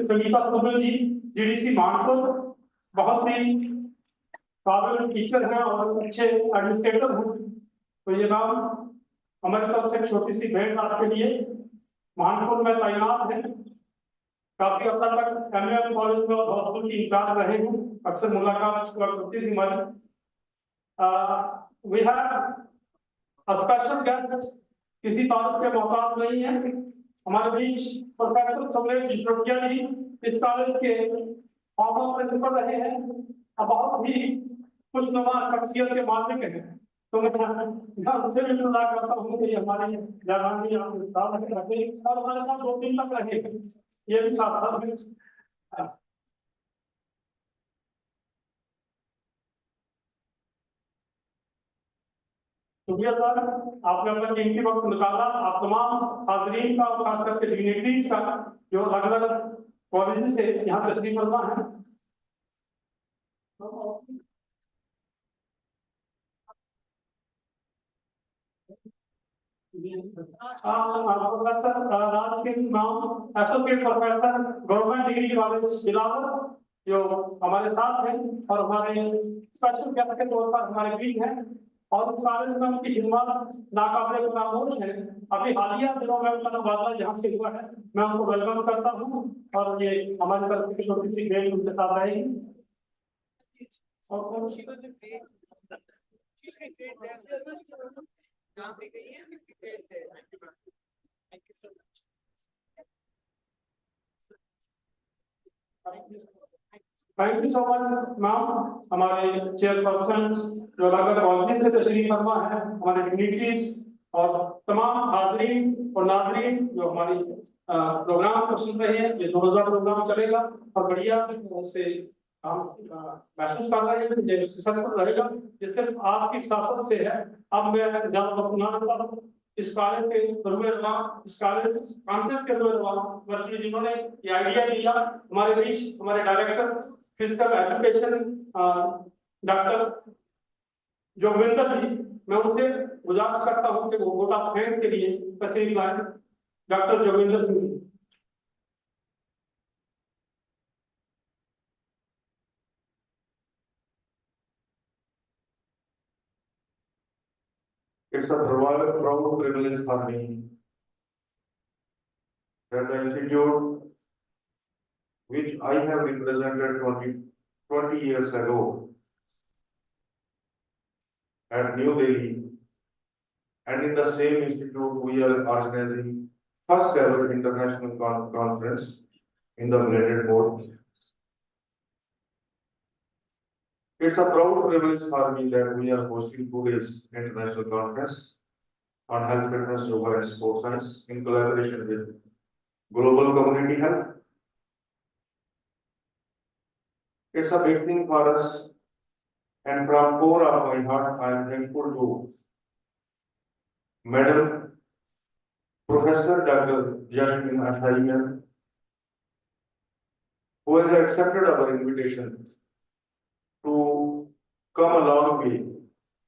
Sangeeta Suman ji GDC Manpur, बहुत ही काबिल टीचर हैं और अच्छे एडमिनिस्ट्रेटर हैं। तो ये नाम हमारी तरफ से छोटी सी भेंट आपके लिए। मानपुर में तैनात हैं, काफी अर्सा तक MM कॉलेज में और हॉस्टल की इंचार्ज रहे हैं, अक्सर मुलाकात होती थी हमारी। We have a special guest, किसी तारुफ के मोहताज नहीं है हमारे बीच प्रोफेसर समरेश जिशोटिया जी, इस कॉलेज के फॉर्मर प्रिंसिपल रहे हैं और बहुत ही खुशनुमा शख्सियत के मालिक हैं। तो मैं उनसे भी इंतजार करता हूँ कि हमारी जानानी आपके साथ रहे और हमारे साथ 2 दिन तक रहे, ये भी साथ है। शुक्रिया सर, आपने अपना कीमती वक्त निकाला। आप तमाम हाजरीन का और खास करके डिग्निटरीज का जो अलग अलग कॉलेज से यहाँ तशरीफ फरमा है। प्रोफेसर राज के नाम associate professor government degree college बिलावर जो हमारे साथ हैं और हमारे स्पेशल गेस्ट के तौर पर हमारे बीच हैं और इस कॉलेज में उनकी खिदमत नाकाबिले फरामोश है। अभी हालिया दिनों में उनका तबादला जहाँ से हुआ है, मैं उनको वेलकम करता हूँ और ये हमारी तरफ से छोटी सी भेंट उनके साथ रहेगी। Thank you so much ma'am. हमारे चेयरपर्सन जो अलग अलग कॉलेज से तशरीफ फरमा है, हमारे डिग्निटरीज और तमाम हाजरीन और नाजरीन जो हमारी प्रोग्राम को सुन रहे हैं। ये 2 रोजा प्रोग्राम चलेगा और बढ़िया से हम महसूस कर रहे हैं कि सक्सेसफुल रहेगा। ये सिर्फ आपकी साथों से है। अब मैं ज्यादा वक्त ना लेता हूं, इस कॉलेज के इस कॉलेज कॉन्फ्रेंस के वर्षी जिन्होंने ये आइडिया दिया, हमारे बीच हमारे director physical education doctor Joginder ji, मैं उनसे गुजारिश करता हूं कि वो वोट ऑफ थैंक्स के लिए तशरीफ लाएं। Doctor Joginder Singh ji. It's a proud privilege for me that the institute which I have represented 20 years ago at New Delhi, and in the same institute we are organizing first ever international conference in the blended mode. It's a proud privilege for me that we are hosting today's international conference on health, fitness, yoga, and sports science in collaboration with Global Community Health. It's a big thing for us, and from core of my heart, I am thankful to Madam Professor Dr. ICHFYSS-2024, who has accepted our invitation to come a long way,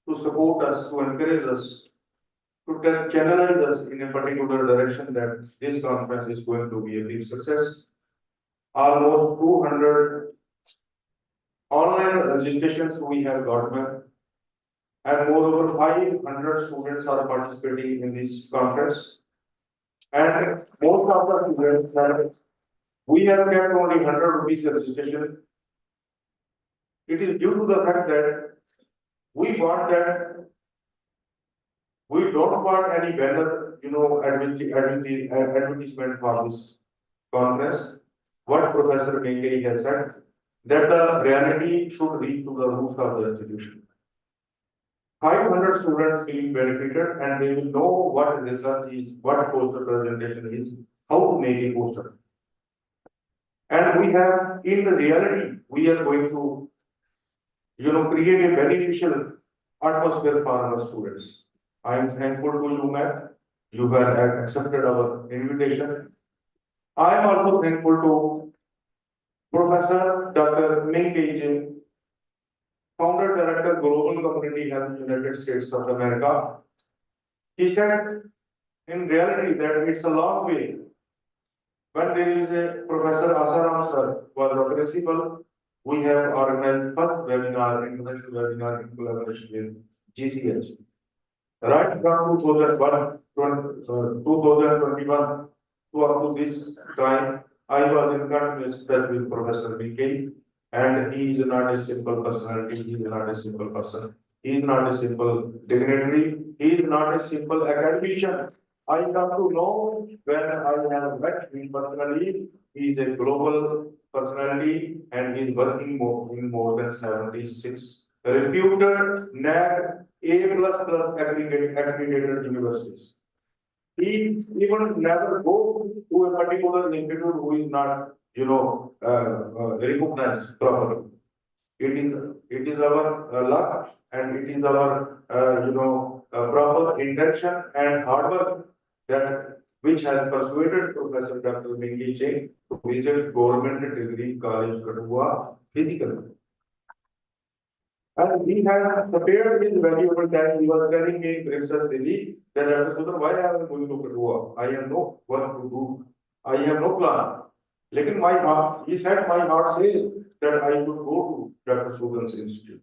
to support us, to encourage us, to channelize us in a particular direction that this conference is going to be a big success. Almost 200 online registrations we have gotten. And moreover, 500 students are participating in this conference. And most of the students have, we have kept only 100 rupees registration. It is due to the fact that we want that we don't want any banner, advertisement for this conference. What Professor Mengay has said, that the reality should reach to the roots of the institution. 500 students will be benefited and they will know what research is, what poster presentation is, how to make a poster. And we have, in the reality, we are going to, create a beneficial atmosphere for our students. I am thankful to you, ma'am. You have accepted our invitation. I am also thankful to Professor Dr. Ming Jin, Founder Director, Global Community Health, United States of America. He said, in reality, that it's a long way. When there is a Professor Asaram sir was the principal, we have organized first webinar, international webinar in collaboration with GCH. Right from 2021 to up to this time, I was in continuous touch with Professor BK, and he is not a simple personality, he is not a simple person, he is not a simple dignitary, he is not a simple academician. I come to know when I have met him personally, he is a global personality and he is working in more than 76 reputed NAC A++ accredited universities. He even never go to a particular institute who is not, recognized properly. It is our luck and it is our, proper intention and hard work that which has persuaded Professor Dr. Mingi Jain to visit Government Degree College, KATHUA physically. And he had spared his valuable time. He was telling me in Princess Delhi that Dr. Sudhar, why I am going to KATHUA? I have no work to do. I have no plan. Lekin my heart, he said, my heart says that I should go to Dr. Sudhar's Institute.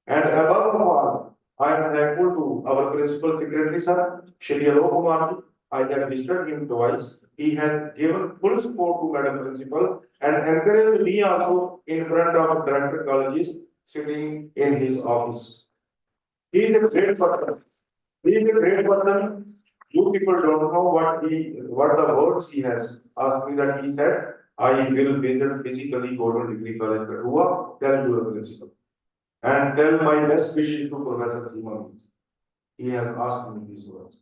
And above all, I am thankful to our Principal Secretary, sir, Shri Alok Kumar. I have visited him twice. He has given full support to Madam Principal and encouraged me also in front of Director Colleges sitting in his office. He is a great person. He is a great person. You people don't know what the words he has asked me that he said, I will visit physically Government Degree College, KATHUA, tell your principal. And tell my best wishes to Professor Simon. He has asked me these words.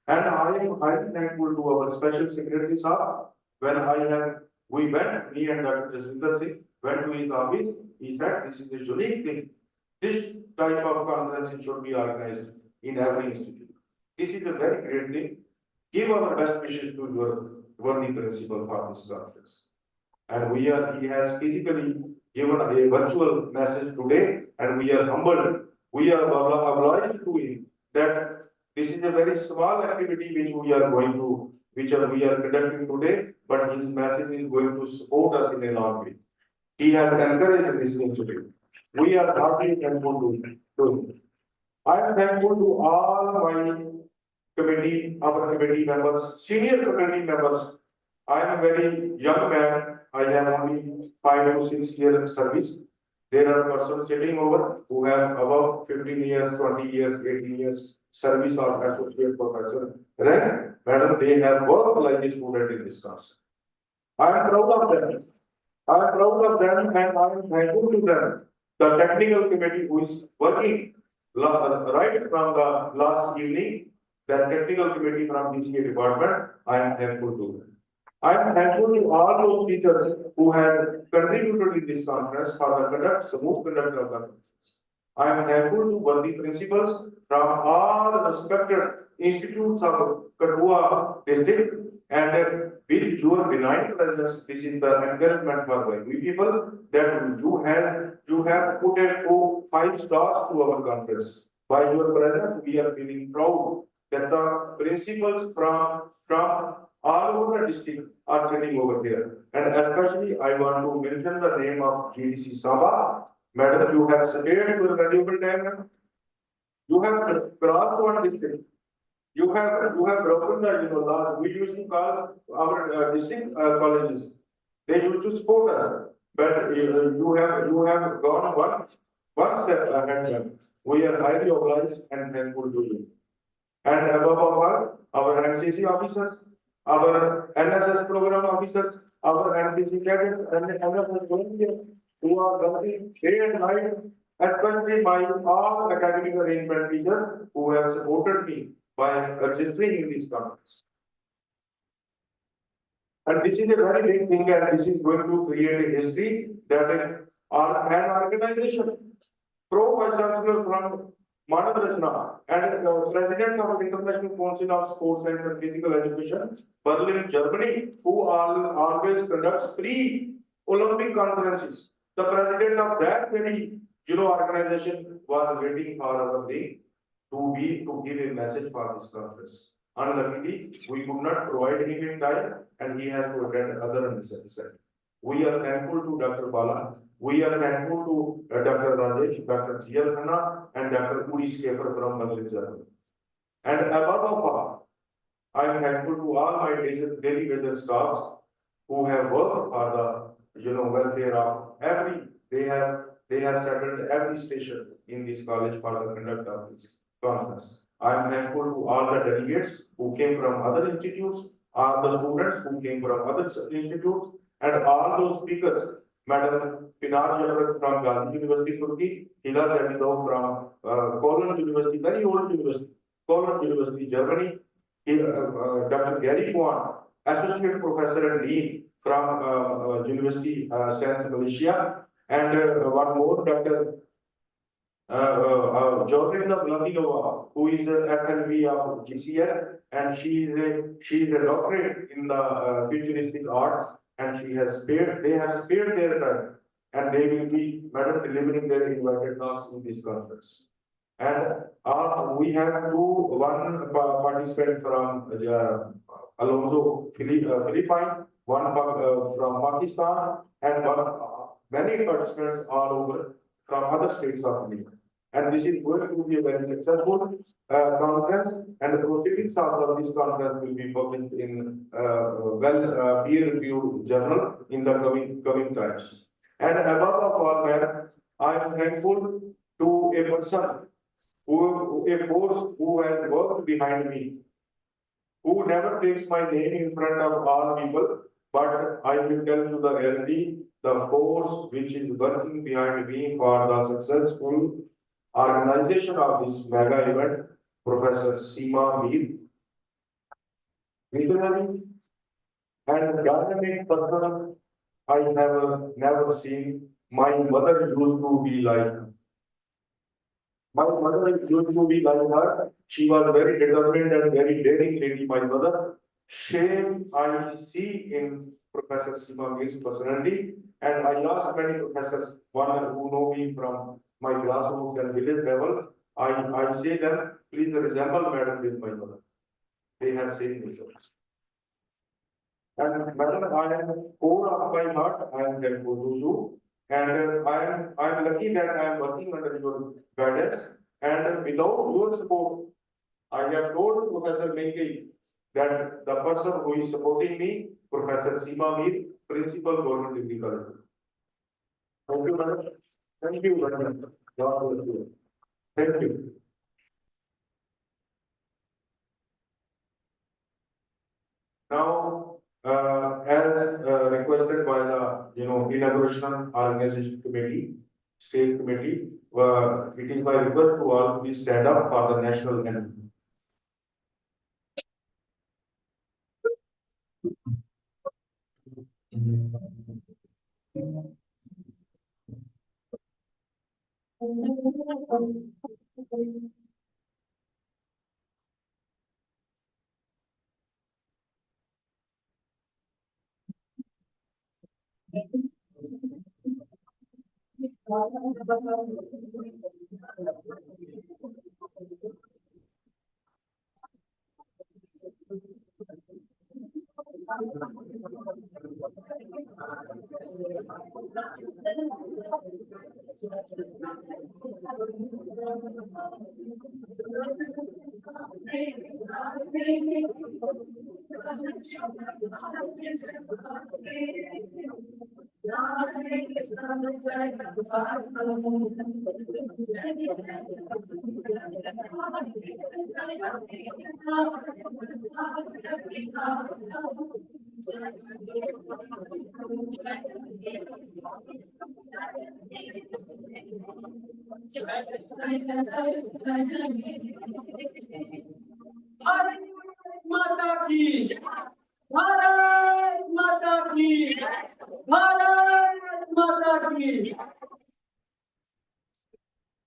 And I am highly thankful to our special secretary, sir. When we went, me and Dr. Jaswinder Singh went to his office, he said, this is a unique thing. This type of conference should be organized in every institute. This is a very great thing. Give our best wishes to your worthy principal for this conference. And he has physically given a virtual message today, and we are humbled. We are obliged to him that this is a very small activity which we are conducting today, but his message is going to support us in a long way. He has encouraged this initiative. We are heartily thankful to him. I am thankful to all my our committee members, senior committee members. I am a very young man. I have only 5 to 6 years service. There are persons sitting over who have above 15 years, 20 years, 18 years service or associate professor rank. Madam, they have worked like a student in this class. I am proud of them. I am proud of them and I am thankful to them. The technical committee who is working right from the last evening, the technical committee from DCA department, I am thankful to them. I am thankful to all those teachers who have contributed in this conference for the smooth conduct of the conference. I am thankful to worthy principals from all respected institutes of KATHUA district, and with your benign presence, this is the encouragement for we people that you have put a 5 stars to our conference. By your presence, we are feeling proud that the principals from all over the district are sitting over here. And especially I want to mention the name of GDC Sabha. Madam, you have spared your valuable time. You have crossed one district. You have broken the laws. We used to call our district colleges. They used to support us, but you have gone one step ahead. We are highly obliged and thankful to you. And above all, our NCC officers, our NSS program officers, our NCC cadets, and the NSS volunteers who are working day and night, especially my all academic arrangement teachers who have supported me by registering in these conference. And this is a very big thing, and this is going to create a history that an organization, Pro-Vice Chancellor from Rachna and President of the International Council of Sports and Physical Education, Berlin, Germany, who always conducts pre-Olympic conferences. The president of that very organization was waiting for our day to give a message for this conference. Unluckily, we could not provide him in time, and he has to attend other necessities. We are thankful to Dr. Bala. We are thankful to Dr. Rajesh, Dr. G.L. Khanna, and Dr. Uri Schaefer from Berlin, Germany. And above all, I am thankful to all my daily wages staffs who have worked for the welfare of every. They have settled every station in this college for the conduct of this conference. I am thankful to all the delegates who came from other institutes, all the students who came from other institutes, and all those speakers. Madam Pinar Javrat from Gazi University, Turkey, Hila Davidov from Cologne University, very old university, Cologne University, Germany, Dr. Gary Kwan, Associate Professor and Dean from University Science Malaysia, and one more, Dr. Jordan Vladilova, who is a FLV of GCS, and she is a doctorate in the futuristic arts, and they have spared their time, and they will be, Madam, delivering their invited talks in this conference. And we have one participant from Alonso, Philippines, one from Pakistan, and many participants all over from other states of India. And this is going to be a very successful conference, and the proceedings of this conference will be published in peer-reviewed journal in the coming times. And above all, man, I am thankful to a person a force who has worked behind me, who never takes my name in front of all people, but I will tell you the reality, the force which is working behind me for the successful organization of this mega event, Professor Seema Mir, visionary and dynamic person I have never seen. My mother used to be like her. My mother used to be like her. She was very determined and very daring lady, my mother. Shame I see in Professor Seema Mir's personality, and I asked many professors, one who know me from my grassroots and village level, I say them, please resemble madam with my mother. They have same nature. And madam, I am core of my heart, I am thankful to you. And I am lucky that I am working under your guidance. And without your support, I have told Professor Menke that the person who is supporting me, Professor Seema Mir, Principal Government Degree College. Thank you, madam. Thank you, madam. God bless you. Thank you. Now, as requested by the inauguration organization committee, state committee, it is my request to all to please stand up for the national anthem. Bharat माता की भारत माता की भारत माता की